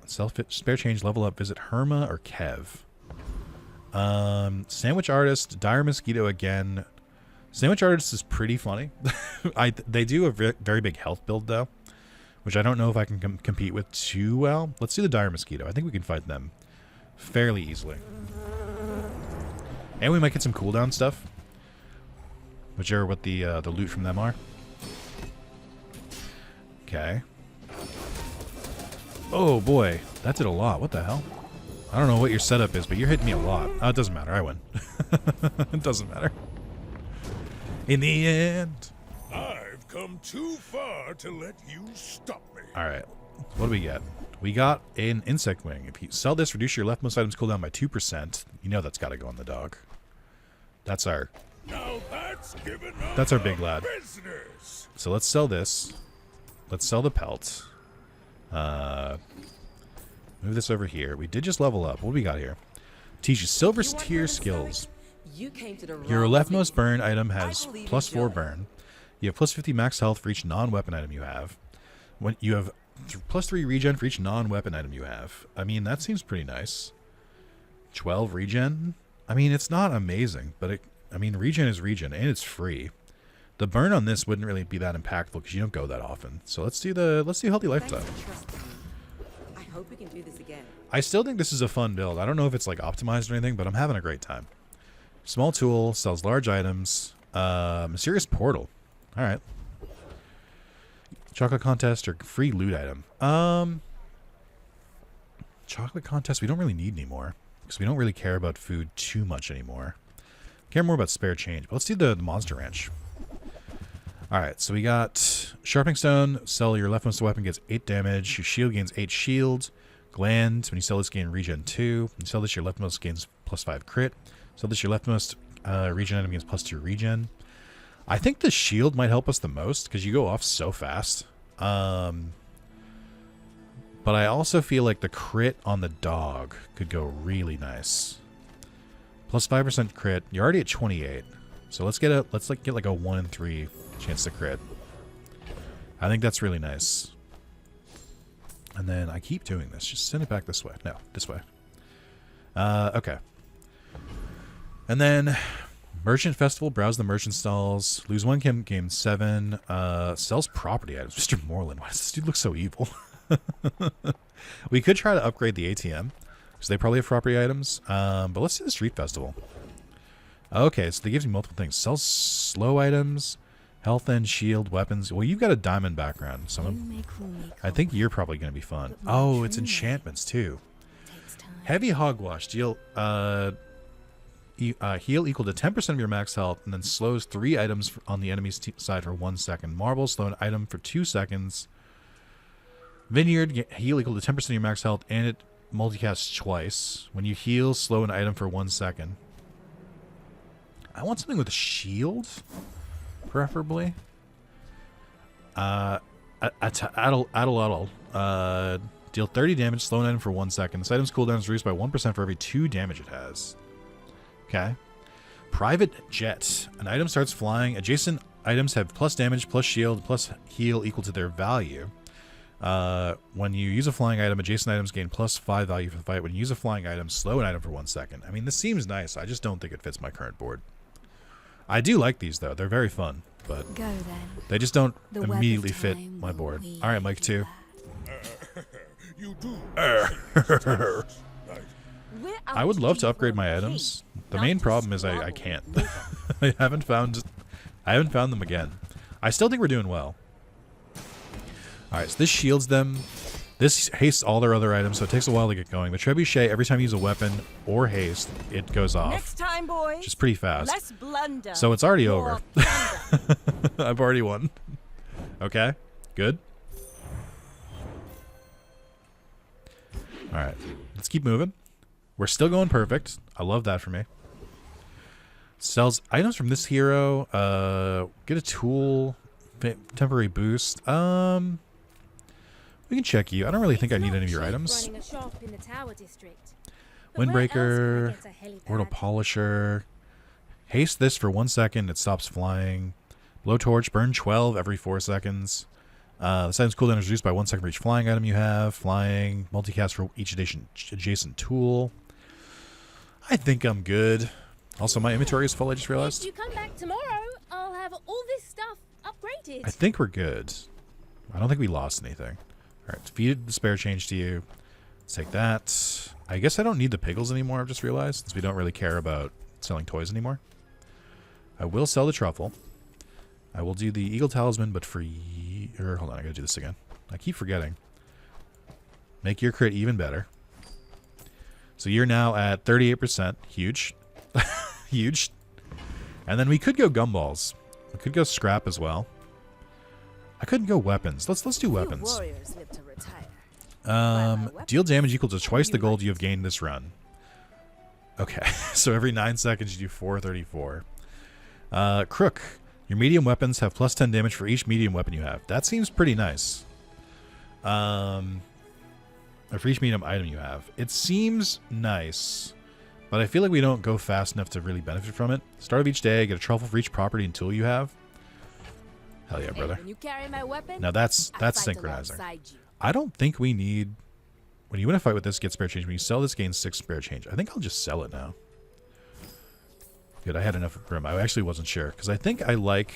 Spare change, level up, visit Herma or Kev. Sandwich Artist, Dire Mosquito again. Sandwich Artist is pretty funny. They do a very big health build though, which I don't know if I can compete with too well. Let's do the Dire Mosquito. I think we can fight them fairly easily. And we might get some cooldown stuff, which are what the loot from them are. Okay. Oh boy, that did a lot. What the hell? I don't know what your setup is, but you're hitting me a lot. Oh, it doesn't matter. I win. It doesn't matter. In the end. I've come too far to let you stop me. Alright. What do we get? We got an insect wing. If you sell this, reduce your leftmost items cooldown by 2%. You know that's got to go on the dog. That's our... Now that's our big lad. business. So let's sell this. Let's sell the pelt. Move this over here. We did just level up. What do we got here? Teach you silver tier skills. You came to the Your wrong leftmost city. burn item has I believe plus in 4 joy. burn. You have plus 50 max health for each non-weapon item you have. When you have plus 3 regen for each non-weapon item you have. I mean, that seems pretty nice. 12 regen? I mean, it's not amazing, but I mean, regen is regen, and it's free. The burn on this wouldn't really be that impactful because you don't go that often. So let's do healthy lifestyle. Thanks for trusting me. I hope we can do this again. I still think this is a fun build. I don't know if it's like optimized or anything, but I'm having a great time. Small tool, sells large items. Mysterious portal. All right. Chocolate contest or free loot item. Chocolate contest we don't really need anymore because we don't really care about food too much anymore. Care more about spare change. But let's do the monster ranch. All right, so we got sharpening stone. Sell your leftmost weapon gets 8 damage. Your shield gains 8 shield. Gland. When you sell this, gain regen 2. When you sell this, your leftmost gains plus 5 crit. Sell this, your leftmost regen item gains plus 2 regen. I think the shield might help us the most because you go off so fast. But I also feel like the crit on the dog could go really nice. Plus 5% crit. You're already at 28. So let's get like a 1 in 3 chance to crit. I think that's really nice. And then I keep doing this. Just send it back this way. No, this way. Okay. And then Merchant Festival. Browse the merchant stalls. Lose 1 game 7. Sells property items. Mr. Moreland. Why does this dude look so evil? We could try to upgrade the ATM because they probably have property items. But let's do the Street Festival. Okay, so they give you multiple things. Sells slow items. Health and shield, weapons. Well, you've got a diamond background. So I think you're probably going to be fun. Oh, it's enchantments too. Heavy hogwash. Deal heal equal to 10% of your max health, and then slows 3 items on the enemy's side for 1 second. Marble, slow an item for 2 seconds. Vineyard, heal equal to 10% of your max health, and it multicasts twice. When you heal, slow an item for 1 second. I want something with a shield. Preferably. Addle. Deal 30 damage, slow an item for 1 second. This item's cooldown is reduced by 1% for every 2 damage it has. Okay. Private Jet. An item starts flying. Adjacent items have plus damage, plus shield, plus heal equal to their value. When you use a flying item, adjacent items gain plus 5 value for the fight. When you use a flying item, slow an item for 1 second. I mean, this seems nice. I just don't think it fits my current board. I do like these, though. They're very fun, but Go then. they just don't The web of immediately fit time my will board. weave All right, Mike 2. You do. We're I would out love to here upgrade for my a items. king, The not main to problem is I squabble can't. with I haven't found them again. I still think we're doing well. All right, so this shields them. This hastes all their other items, so it takes a while to get going. The trebuchet, every time you use a weapon or haste, it goes off. Next time, boys. Which is pretty fast. Less blunder. So it's already more over. thunder. I've already won. Okay, good. All right, let's keep moving. We're still going perfect. I love that for me. Sells items from this hero. Get a tool. Temporary boost. We can check you. I don't really think I need any of your items. Running a shop in the Tower District. But where else Windbreaker. can I get a helipad? Portal Polisher. Haste this for 1 second. It stops flying. Blowtorch, burn 12 every 4 seconds. This item's cooldown is reduced by 1 second for each flying item you have. Flying, multicast for each adjacent tool. I think I'm good. Also, my inventory is full, I just realized. If you come back tomorrow, I'll have all this stuff upgraded. I think we're good. I don't think we lost anything. Alright, feed the spare change to you. Let's take that. I guess I don't need the pickles anymore, I've just realized, since we don't really care about selling toys anymore. I will sell the truffle. I will do the Eagle Talisman, but free. Or hold on, I gotta do this again. I keep forgetting. Make your crit even better. So you're now at 38%. Huge. Huge. And then we could go gumballs. We could go scrap as well. I couldn't go weapons. Let's do weapons. Warriors live to retire. Deal damage equal to twice the gold you have gained this run. Okay, so every 9 seconds you do 434. Crook. Your medium weapons have plus 10 damage for each medium weapon you have. That seems pretty nice. Or for each medium item you have. It seems nice, but I feel like we don't go fast enough to really benefit from it. Start of each day, get a truffle for each property and tool you have. Hell yeah, brother. When you carry my weapon, Now that's I fight synchronizing. alongside you. I don't think we need... When you win a fight with this, get spare change. When you sell this, gain 6 spare change. I think I'll just sell it now. Good, I had enough room. I actually wasn't sure, because I think I like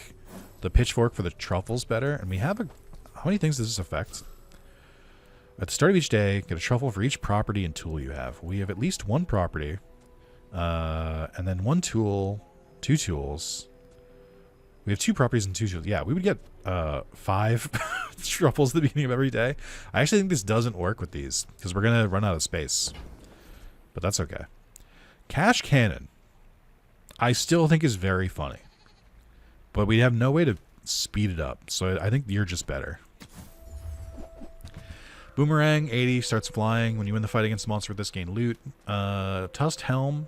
the pitchfork for the truffles better. And we have a... How many things does this affect? At the start of each day, get a truffle for each property and tool you have. We have at least 1 property. And then 1 tool, 2 tools. We have 2 properties and 2 tools. Yeah, we would get 5 truffles at the beginning of every day. I actually think this doesn't work with these, because we're going to run out of space. But that's okay. Cash Cannon. I still think is very funny. But we have no way to speed it up. So I think you're just better. Boomerang, 80, starts flying. When you win the fight against a monster with this, gain loot. Tusked Helm,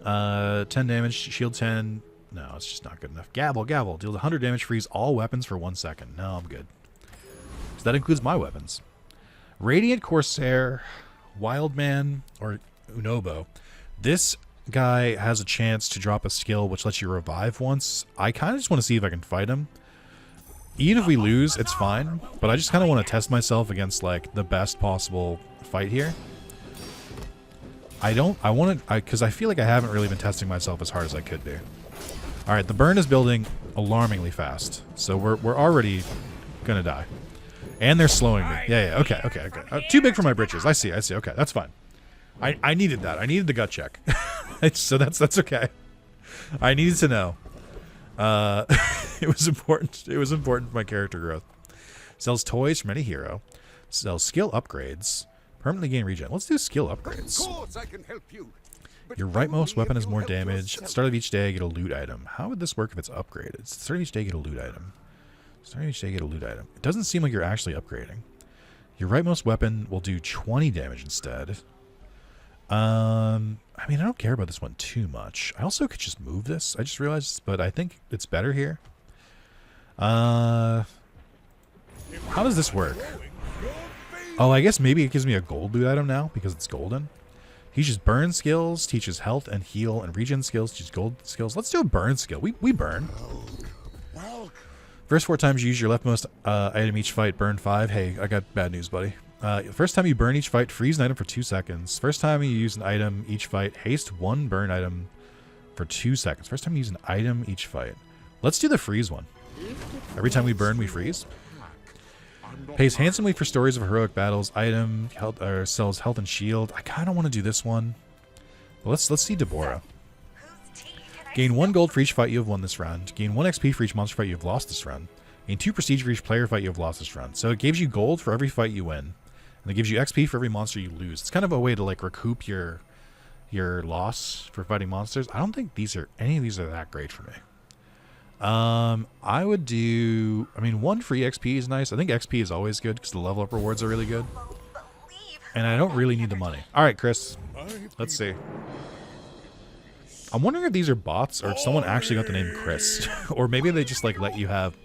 10 damage, shield 10. No, it's just not good enough. Gavel, deals 100 damage, freeze all weapons for 1 second. No, I'm good. So that includes my weapons. Radiant Corsair, Wildman, or Unobo. This guy has a chance to drop a skill which lets you revive once. I kind of just want to see if I can fight him. Even if we lose, it's fine. But I just kind of want to test myself against like the best possible fight here. Because I feel like I haven't really been testing myself as hard as I could be. Alright, the burn is building alarmingly fast. So we're already gonna die. And they're slowing me. Yeah, okay. Too big for my britches. I see. Okay, that's fine. I needed that. I needed the gut check. So that's okay. I needed to know. It was important. It was important for my character growth. Sells toys from any hero. Sells skill upgrades. Permanently gain regen. Let's do skill upgrades. Of course I can help you. But Your rightmost only weapon if has you more help damage. At the yourself. start of each day, get a loot item. How would this work if it's upgraded? At the start of each day, get a loot item. Start of each day, get a loot item. It doesn't seem like you're actually upgrading. Your rightmost weapon will do 20 damage instead. I mean, I don't care about this one too much. I also could just move this. I just realized, but I think it's better here. How does this work? Oh, I guess maybe it gives me a gold loot item now because it's golden. Teaches burn skills, teaches health and heal, and regen skills, teaches gold skills. Let's do a burn skill. We burn. First 4 times you use your leftmost item each fight, burn 5. Hey, I got bad news, buddy. First time you burn each fight, freeze an item for 2 seconds. First time you use an item each fight, haste 1 burn item for 2 seconds. First time you use an item each fight. Let's do the freeze one. Every time we burn, we freeze. Pays handsomely for stories of heroic battles. Item health, or sells health and shield. I kind of want to do this one. But let's see Deborah. Gain 1 gold for each fight you have won this round. Gain 1 XP for each monster fight you have lost this round. Gain 2 prestige for each player fight you have lost this round. So it gives you gold for every fight you win. And it gives you XP for every monster you lose. It's kind of a way to like recoup your loss for fighting monsters. I don't think any of these are that great for me. I would do... I mean, 1 free XP is nice. I think XP is always good because the level up rewards are really good. And I don't really need the money. Alright, Chris. Let's see. I'm wondering if these are bots or if someone actually got the name Chris. Or maybe they just like let you have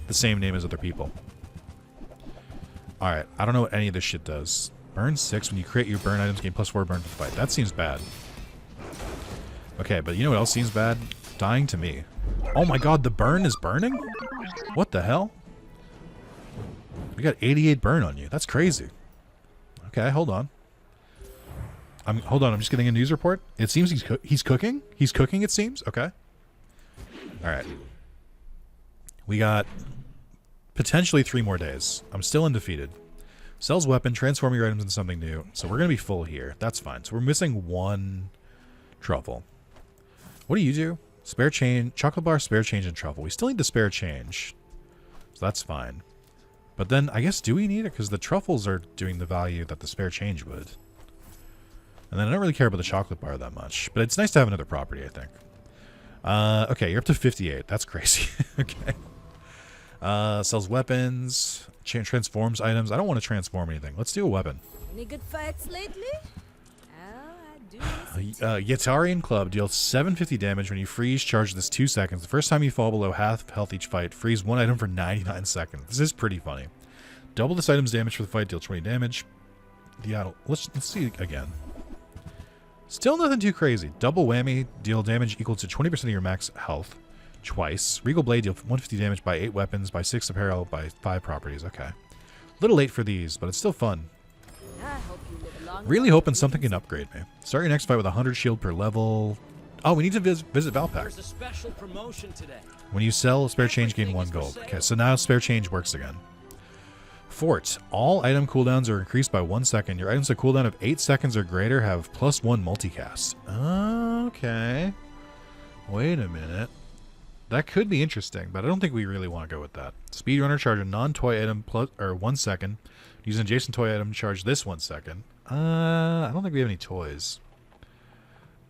the same name as other people. Alright, I don't know what any of this shit does. Burn 6 when you create your burn items, gain +4 burn to the fight. That seems bad. Okay, but you know what else seems bad? Dying to me. Oh my god, the burn is burning? What the hell? We got 88 burn on you. That's crazy. Okay, hold on. Hold on, I'm just getting a news report. It seems he's cooking. He's cooking, it seems. Okay. Alright. We got potentially 3 more days. I'm still undefeated. Sells weapon, transform your items into something new. So we're going to be full here. That's fine. So we're missing 1 truffle. What do you do? Spare change, chocolate bar, spare change, and truffle. We still need the spare change. So that's fine. But then, I guess, do we need it? Because the truffles are doing the value that the spare change would. And then I don't really care about the chocolate bar that much. But it's nice to have another property, I think. Okay, you're up to 58. That's crazy. Okay. Sells weapons. Transforms items. I don't want to transform anything. Let's do a weapon. Any good fights lately? Oh, I do. Yetarian Club deals 750 damage when you freeze. Charge this 2 seconds. The first time you fall below half health each fight, freeze 1 item for 99 seconds. This is pretty funny. Double this item's damage for the fight. Deal 20 damage. Let's see again. Still nothing too crazy. Double whammy. Deal damage equal to 20% of your max health. Twice. Regal Blade deal 150 damage by 8 weapons, by 6 apparel, by 5 properties. Okay. A little late for these, but it's still fun. I hope you live long Really enough hoping to something use can upgrade me. Start your next fight with 100 shield per level. Oh, we need to visit Valpak. There's a special promotion today. When you sell, spare change gain 1 gold. Okay, so now spare change works again. Fort. All item cooldowns are increased by 1 second. Your items with a cooldown of 8 seconds or greater have +1 multicast. Okay. Wait a minute. That could be interesting, but I don't think we really want to go with that. Speedrunner, charge a non-toy item plus 1 second. Use an adjacent toy item, charge this 1 second. I don't think we have any toys.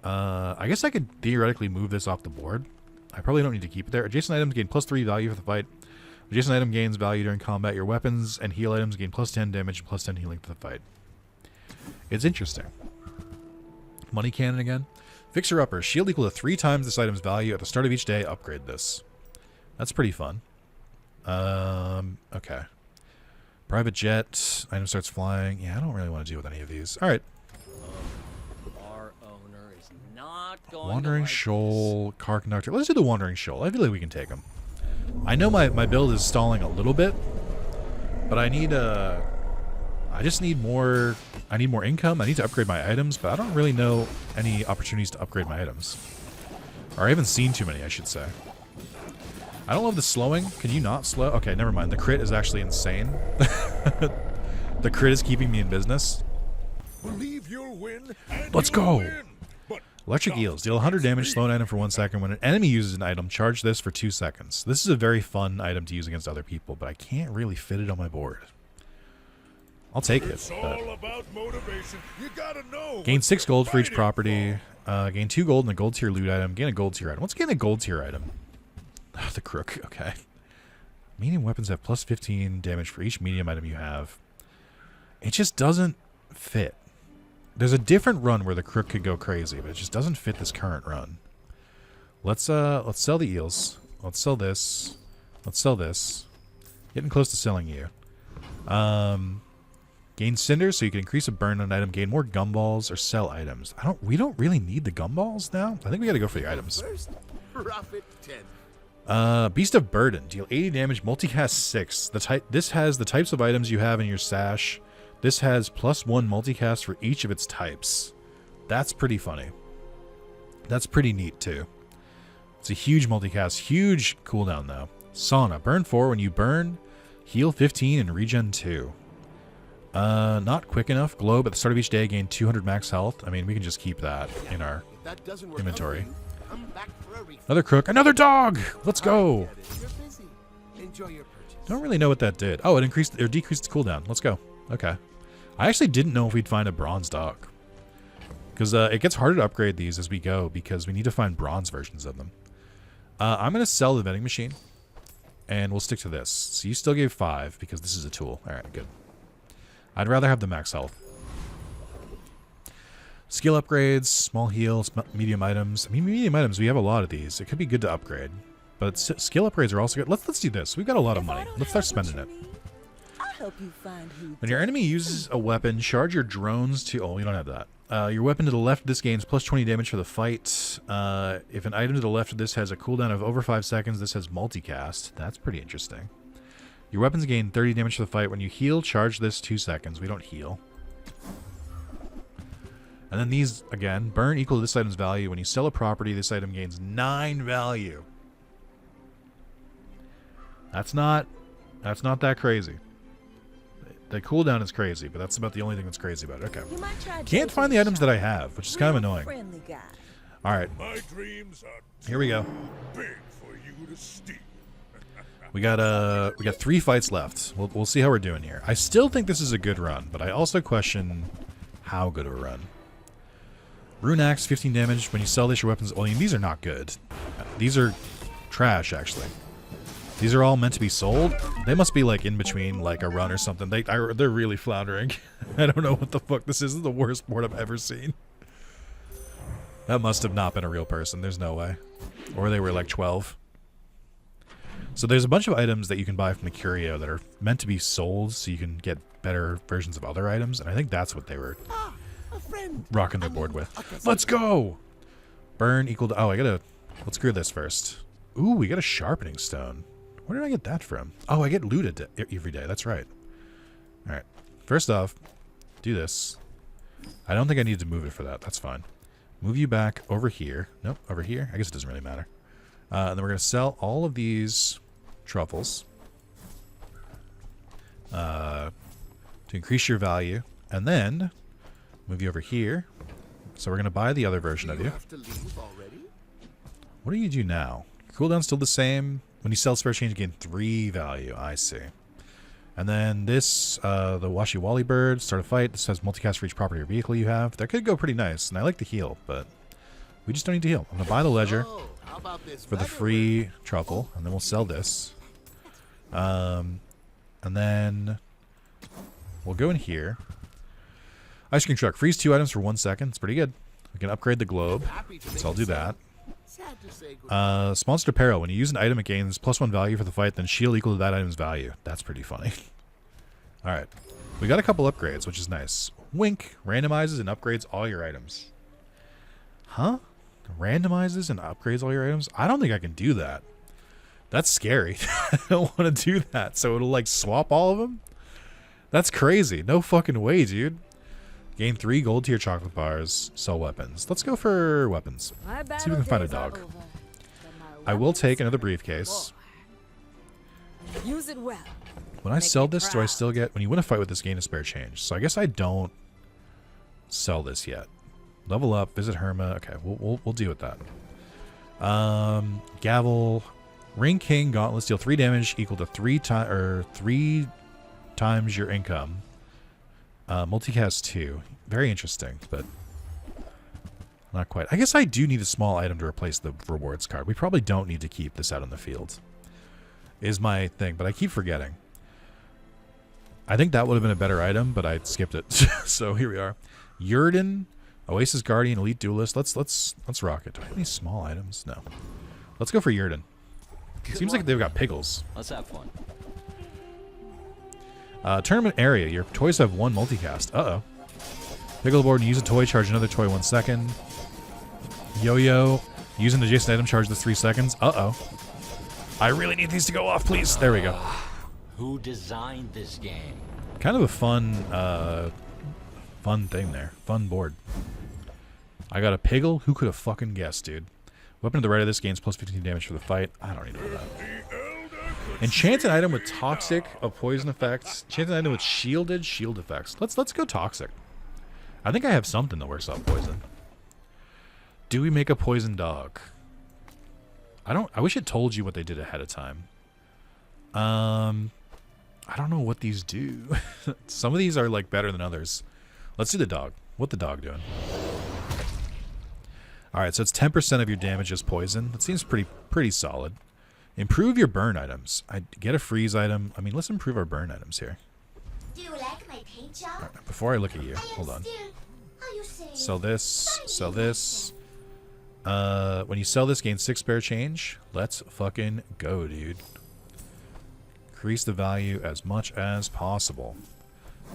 I guess I could theoretically move this off the board. I probably don't need to keep it there. Adjacent items gain +3 value for the fight. Adjacent item gains value during combat. Your weapons and heal items gain +10 damage and +10 healing for the fight. It's interesting. Money cannon again. Fixer Upper. Shield equal to 3 times this item's value at the start of each day. Upgrade this. That's pretty fun. Okay. Private jet. Item starts flying. Yeah, I don't really want to deal with any of these. Alright. Our owner is not going Wandering to like Shoal. Car Conductor. Let's do the Wandering Shoal. I feel like we can take him. I know my build is stalling a little bit. But I need I just need more. I need more income. I need to upgrade my items, but I don't really know any opportunities to upgrade my items. Or I haven't seen too many, I should say. I don't love the slowing. Can you not slow? Okay, never mind. The crit is actually insane. The crit is keeping me in business. Believe you'll win. And Let's you'll go. win. But Electric not Eels. Deal 100 damage, slow an item for 1 second. When an enemy uses an item, charge this for 2 seconds. This is a very fun item to use against other people, but I can't really fit it on my board. I'll take it. it's all about motivation. You gotta know. Gain what 6 you're gold for each fighting property. Gain 2 gold and a gold tier loot item. Gain a gold tier item. Let's gain a gold tier item. The crook. Okay. Medium weapons have +15 damage for each medium item you have. It just doesn't fit. There's a different run where the crook could go crazy, but it just doesn't fit this current run. Let's sell the eels. Let's sell this. Let's sell this. Getting close to selling you. Gain cinders so you can increase a burn on an item. Gain more gumballs or sell items. We don't really need the gumballs now. I think we got to go for the items. First, profit 10. Beast of Burden. Deal 80 damage. Multicast 6. This has the types of items you have in your stash. This has +1 multicast for each of its types. That's pretty funny. That's pretty neat too. It's a huge multicast. Huge cooldown though. Sauna. Burn 4 when you burn. Heal 15 and regen 2. Not quick enough. Globe at the start of each day. Gain 200 max health. I mean, we can just keep that in our If that doesn't work inventory. out, come back for a refill. Another crook. Another dog! Let's go! You're busy. Enjoy your purchase. Don't really know what that did. Oh, it increased or decreased the cooldown. Let's go. Okay. I actually didn't know if we'd find a bronze dog. Because it gets harder to upgrade these as we go because we need to find bronze versions of them. I'm going to sell the vending machine. And we'll stick to this. So you still gave 5 because this is a tool. Alright, good. I'd rather have the max health. Skill upgrades, small heals, medium items. I mean, medium items, we have a lot of these. It could be good to upgrade. But skill upgrades are also good. Let's do this. We've got a lot of money. Let's start spending it. I hope you find who. When your enemy uses a weapon, charge your drones to... Oh, we don't have that. Your weapon to the left of this gains plus 20 damage for the fight. If an item to the left of this has a cooldown of over 5 seconds, this has multicast. That's pretty interesting. Your weapons gain 30 damage for the fight. When you heal, charge this 2 seconds. We don't heal. And then these, again, burn equal to this item's value. When you sell a property, this item gains 9 value. That's not that crazy. The cooldown is crazy, but that's about the only thing that's crazy about it. Okay. Can't find the items that I have, which is kind of annoying. All right. My dreams are Here we go. big for you to steal. We got 3 fights left. We'll see how we're doing here. I still think this is a good run, but I also question how good of a run. Rune Axe, 15 damage. When you sell this, your weapons... Well, I mean, these are not good. These are trash, actually. These are all meant to be sold. They must be, like, in between, like, a run or something. They're really floundering. I don't know what the fuck this is. This is the worst board I've ever seen. That must have not been a real person. There's no way. Or they were, like, 12. So there's a bunch of items that you can buy from the curio that are meant to be sold so you can get better versions of other items. And I think that's what they were... rocking their board with. Let's go! Burn equal to... Oh, let's clear this first. Ooh, we got a sharpening stone. Where did I get that from? Oh, I get looted every day. That's right. Alright. First off, do this. I don't think I need to move it for that. That's fine. Move you back over here. Nope, over here. I guess it doesn't really matter. And then we're going to sell all of these truffles to increase your value. And then... move you over here. So we're going to buy the other version of you. What do you do now? Cooldown's still the same. When you sell spare change, you gain 3 value. I see. And then this, the Washi Wally Bird, start a fight. This has multicast for each property or vehicle you have. That could go pretty nice. And I like the heal, but we just don't need to heal. I'm going to buy the ledger for the free truffle. And then we'll sell this. And then we'll go in here. Ice cream truck. Freeze 2 items for 1 second. It's pretty good. We can upgrade the globe. So I'll do that. Sponsored apparel. When you use an item, it gains +1 value for the fight, then shield equal to that item's value. That's pretty funny. Alright. We got a couple upgrades, which is nice. Wink. Randomizes and upgrades all your items. Huh? Randomizes and upgrades all your items? I don't think I can do that. That's scary. I don't want to do that. So it'll like swap all of them? That's crazy. No fucking way, dude. Gain 3 gold tier chocolate bars. Sell weapons. Let's go for weapons. See if we can find a dog. I will take another briefcase. Use it well. When I sell this, do I still get... When you win a fight with this, gain a spare change. So I guess I don't sell this yet. Level up. Visit Herma. Okay, we'll deal with that. Gavel. Ring King Gauntlets deal 3 damage equal to 3 times your income. Multicast 2. Very interesting, but not quite. I guess I do need a small item to replace the rewards card. We probably don't need to keep this out in the field. Is my thing, but I keep forgetting. I think that would have been a better item, but I skipped it. So here we are. Yurden, Oasis Guardian, Elite Duelist. Let's rock it. Do I have any small items? No. Let's go for Yurden. Seems like they've got pickles. Let's have fun. Tournament area. Your toys have 1 multicast. Uh-oh. Pickle board and use a toy. Charge another toy 1 second. Yo-yo. Use an adjacent item. Charge this 3 seconds. Uh-oh. I really need these to go off, please. There we go. Who designed this game? Kind of a fun thing there. Fun board. I got a Piggle. Who could have fucking guessed, dude? Weapon to the right of this gains +15 damage for the fight. I don't even know that. Enchanted item with toxic of poison effects. Enchanted item with shielded shield effects. Let's go toxic. I think I have something that works off poison. Do we make a poison dog? I wish it told you what they did ahead of time. I don't know what these do. Some of these are like better than others. Let's do the dog. What the dog doing? Alright, so it's 10% of your damage is poison. That seems pretty solid. Improve your burn items. I get a freeze item. I mean, let's improve our burn items here. Do you like my paint job? Right, before I look at you, hold on. Sell this. Sell this. When you sell this, gain 6 spare change. Let's fucking go, dude. Increase the value as much as possible.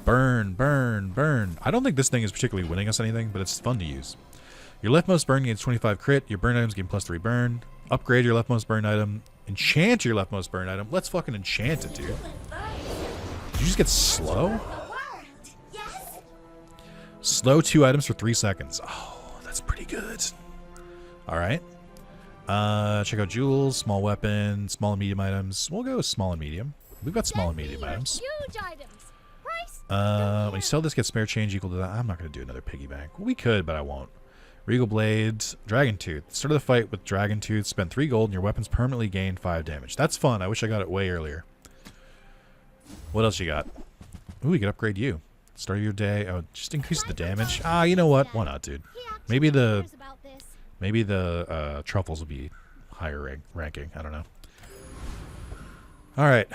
Burn, burn, burn. I don't think this thing is particularly winning us anything, but it's fun to use. Your leftmost burn gains 25 crit. Your burn items gain +3 burn. Upgrade your leftmost burn item. Enchant your leftmost burn item. Let's fucking enchant it, dude. Did you just get slow? Yes? Slow 2 items for 3 seconds. Oh, that's pretty good. Alright. Check out jewels, small weapon, small and medium items. We'll go with small and medium. We've got small and medium items. Huge items. Price. When you sell this, get spare change equal to that. I'm not going to do another piggy bank. We could, but I won't. Regal Blade, Dragon Tooth. Start of the fight with Dragon Tooth. Spend 3 gold and your weapons permanently gain 5 damage. That's fun. I wish I got it way earlier. What else you got? Ooh, we could upgrade you. Start of your day. Oh, just increase the damage. Ah, you know what? Why not, dude? Maybe the truffles will be higher ranking. I don't know. All right,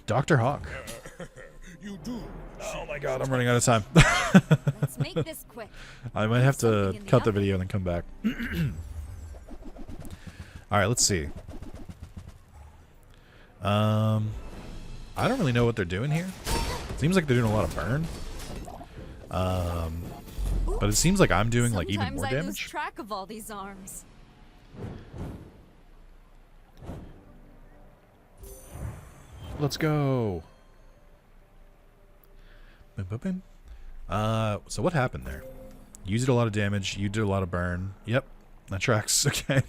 Dr. Hawk. You do. Oh my god, I'm running out of time. Let's make this quick. I might have to cut the video and then come back. All right, let's see. I don't really know what they're doing here. Seems like they're doing a lot of burn. But it seems like I'm doing like even more Sometimes I lose damage. track of all these arms. Let's go. Boom, boom, boom. So what happened there? You did a lot of damage. You did a lot of burn. Yep, that tracks. Okay.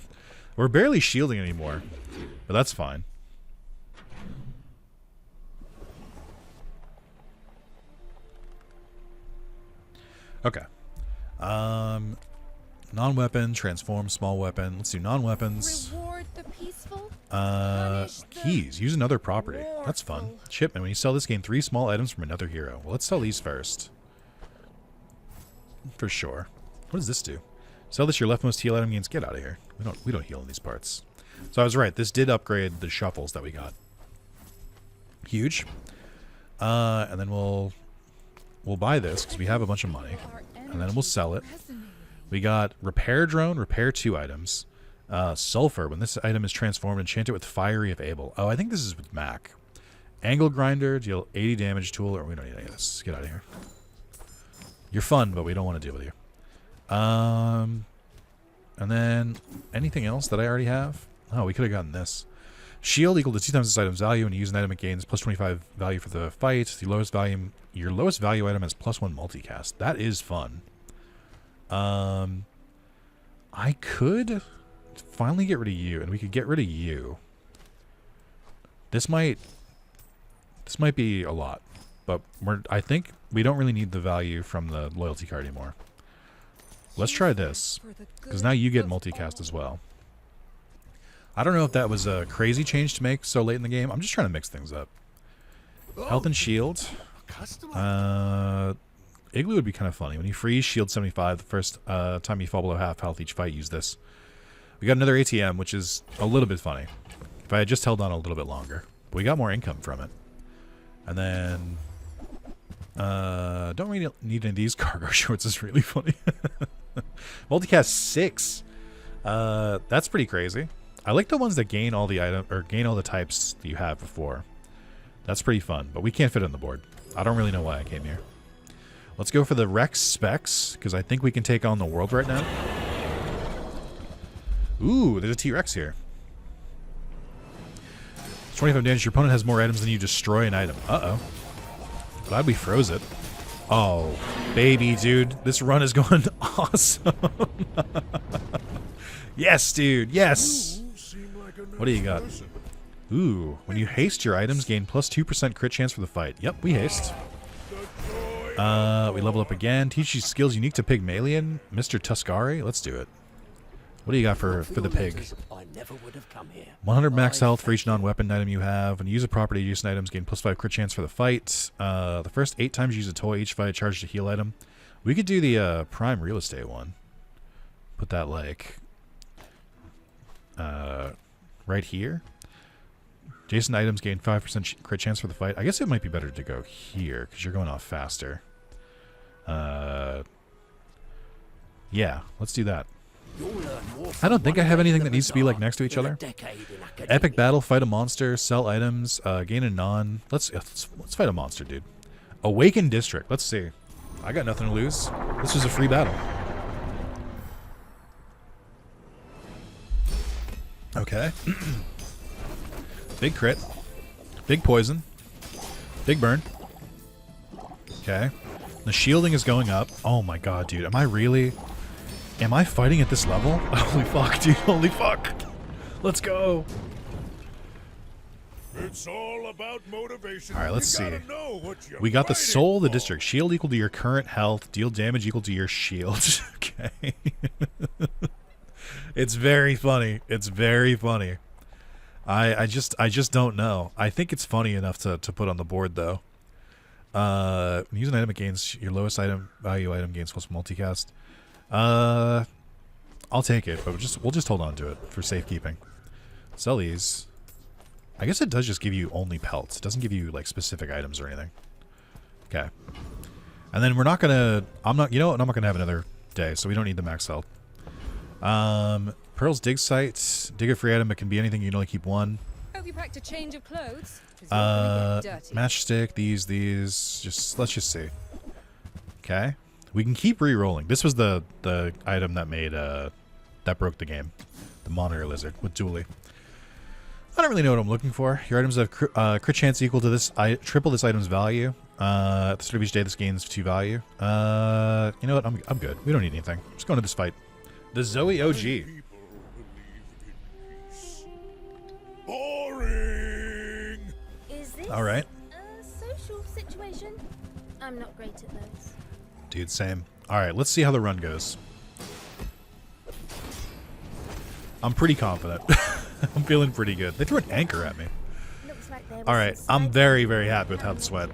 We're barely shielding anymore, but that's fine. Okay. Non-weapon, transform, small weapon. Let's do non-weapons. Reward the peaceful. Keys. Use another property. That's fun. Shipment. When you sell this, gain 3 small items from another hero. Well, let's sell these first. For sure. What does this do? Sell this. Your leftmost heal item gains. Get out of here. We don't heal in these parts. So I was right. This did upgrade the shuffles that we got. Huge. And then we'll buy this because we have a bunch of money, and then we'll sell it. We got repair drone, repair 2 items. Sulfur, when this item is transformed, enchant it with Fiery of Abel. Oh, I think this is with Mac. Angle grinder, deal 80 damage tool, or we don't need any of this. Get out of here. You're fun, but we don't want to deal with you. And then anything else that I already have? Oh, we could have gotten this. Shield equal to 2 times this item's value. When you use an item, it gains plus 25 value for the fight. Your lowest value item has +1 multicast. That is fun. I could finally get rid of you, and we could get rid of you. This might be a lot, but I think we don't really need the value from the loyalty card anymore. Let's try this, because now you get multicast as well. I don't know if that was a crazy change to make so late in the game. I'm just trying to mix things up. Health and shield. Igloo would be kind of funny. When you freeze, shield 75. The first time you fall below half health each fight, use this. We got another ATM, which is a little bit funny. If I had just held on a little bit longer. But we got more income from it. And then... don't really need any of these. Cargo shorts is really funny. Multicast 6. That's pretty crazy. I like the ones that gain all the gain all the types that you have before. That's pretty fun, but we can't fit it on the board. I don't really know why I came here. Let's go for the Rex Specs, because I think we can take on the world right now. Ooh, there's a T-Rex here. 25 damage. Your opponent has more items than you. Destroy an item. Uh-oh. Glad we froze it. Oh, baby, dude. This run is going awesome. Yes, dude. Yes. What do you got? Ooh, when you haste your items, gain plus 2% crit chance for the fight. Yep, we haste. We level up again. Teach you skills unique to Pygmalion. Mr. Tuscari. Let's do it. What do you got for the pig? 100 max health for each non-weapon item you have. When you use a property adjacent items, gain plus 5 crit chance for the fight. The first 8 times you use a toy each fight, charge to heal item. We could do the prime real estate one. Put that like right here. Adjacent items gain 5% crit chance for the fight. I guess it might be better to go here because you're going off faster. Yeah, let's do that. I don't think I have anything that needs to be like next to each other. Epic battle, fight a monster, sell items, gain a non. Let's fight a monster, dude. Awakened District. Let's see. I got nothing to lose. This was a free battle. Okay. Big crit. Big poison. Big burn. Okay. The shielding is going up. Oh my god, dude. Am I fighting at this level? Holy fuck, dude. Holy fuck. Let's go. It's all about motivation. Alright, let's You see. gotta know what you're We got the fighting Soul of the for. District. Shield equal to your current health. Deal damage equal to your shield. Okay. It's very funny. It's very funny. I just don't know. I think it's funny enough to put on the board though. Use an item against your lowest item value item gains plus multicast. I'll take it, but we'll just hold on to it for safekeeping. Zalis. I guess it does just give you only pelts. It doesn't give you like specific items or anything. Okay. And then we're not gonna. You know what? I'm not gonna have another day, so we don't need the max health. Pearl's dig site. Dig a free item. It can be anything. You can only keep one. Hope you packed a change of clothes. 'Cause you're gonna get dirty. Matchstick. These. Let's just see. Okay. We can keep re-rolling. This was the item that made that broke the game. The monitor lizard with Dooley. I don't really know what I'm looking for. Your items have crit chance equal to this. Triple this item's value. At the start of each day, this gains 2 value. You know what? I'm good. We don't need anything. Just going to this fight. The Zoe OG. People who believe in peace. Boring. Is this All right, a social situation? I'm not great at those. dude. Same. All right, let's see how the run goes. I'm pretty confident. I'm feeling pretty good. They threw an anchor at me. Looks like there was All right, some I'm side- very, very happy with how this went.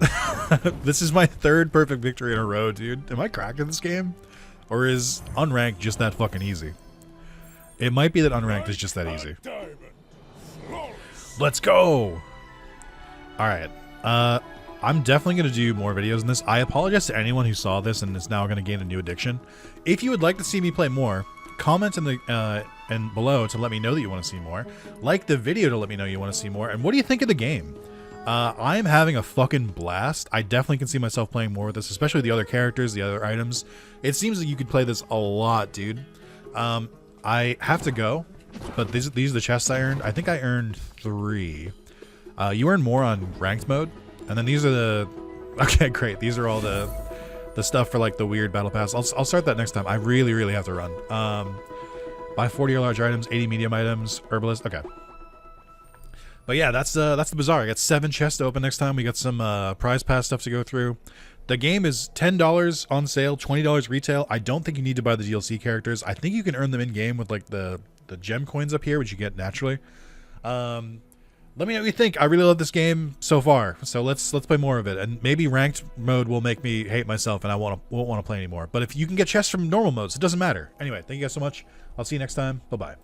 This is my 3rd perfect victory in a row, dude. Am I cracking this game? Or is unranked just that fucking easy? It might be that unranked is just that easy. Diamond. Flawless. Let's go! Alright, I'm definitely going to do more videos in this. I apologize to anyone who saw this and is now going to gain a new addiction. If you would like to see me play more, comment in the and below to let me know that you want to see more. Like the video to let me know you want to see more. And what do you think of the game? I am having a fucking blast. I definitely can see myself playing more with this, especially the other characters, the other items. It seems like you could play this a lot, dude. I have to go, but these are the chests I earned. I think I earned 3. You earn more on ranked mode, and then these are the. Okay, great. These are all the stuff for like the weird battle pass. I'll start that next time. I really have to run. Buy 40 or large items, 80 medium items, herbalist. Okay. But yeah, that's the Bazaar. I got 7 chests to open next time. We got some prize pass stuff to go through. The game is $10 on sale, $20 retail. I don't think you need to buy the DLC characters. I think you can earn them in game with like the gem coins up here, which you get naturally. Let me know what you think. I really love this game so far. So let's play more of it. And maybe ranked mode will make me hate myself and I won't want to play anymore. But if you can get chests from normal modes, it doesn't matter. Anyway, thank you guys so much. I'll see you next time. Bye-bye.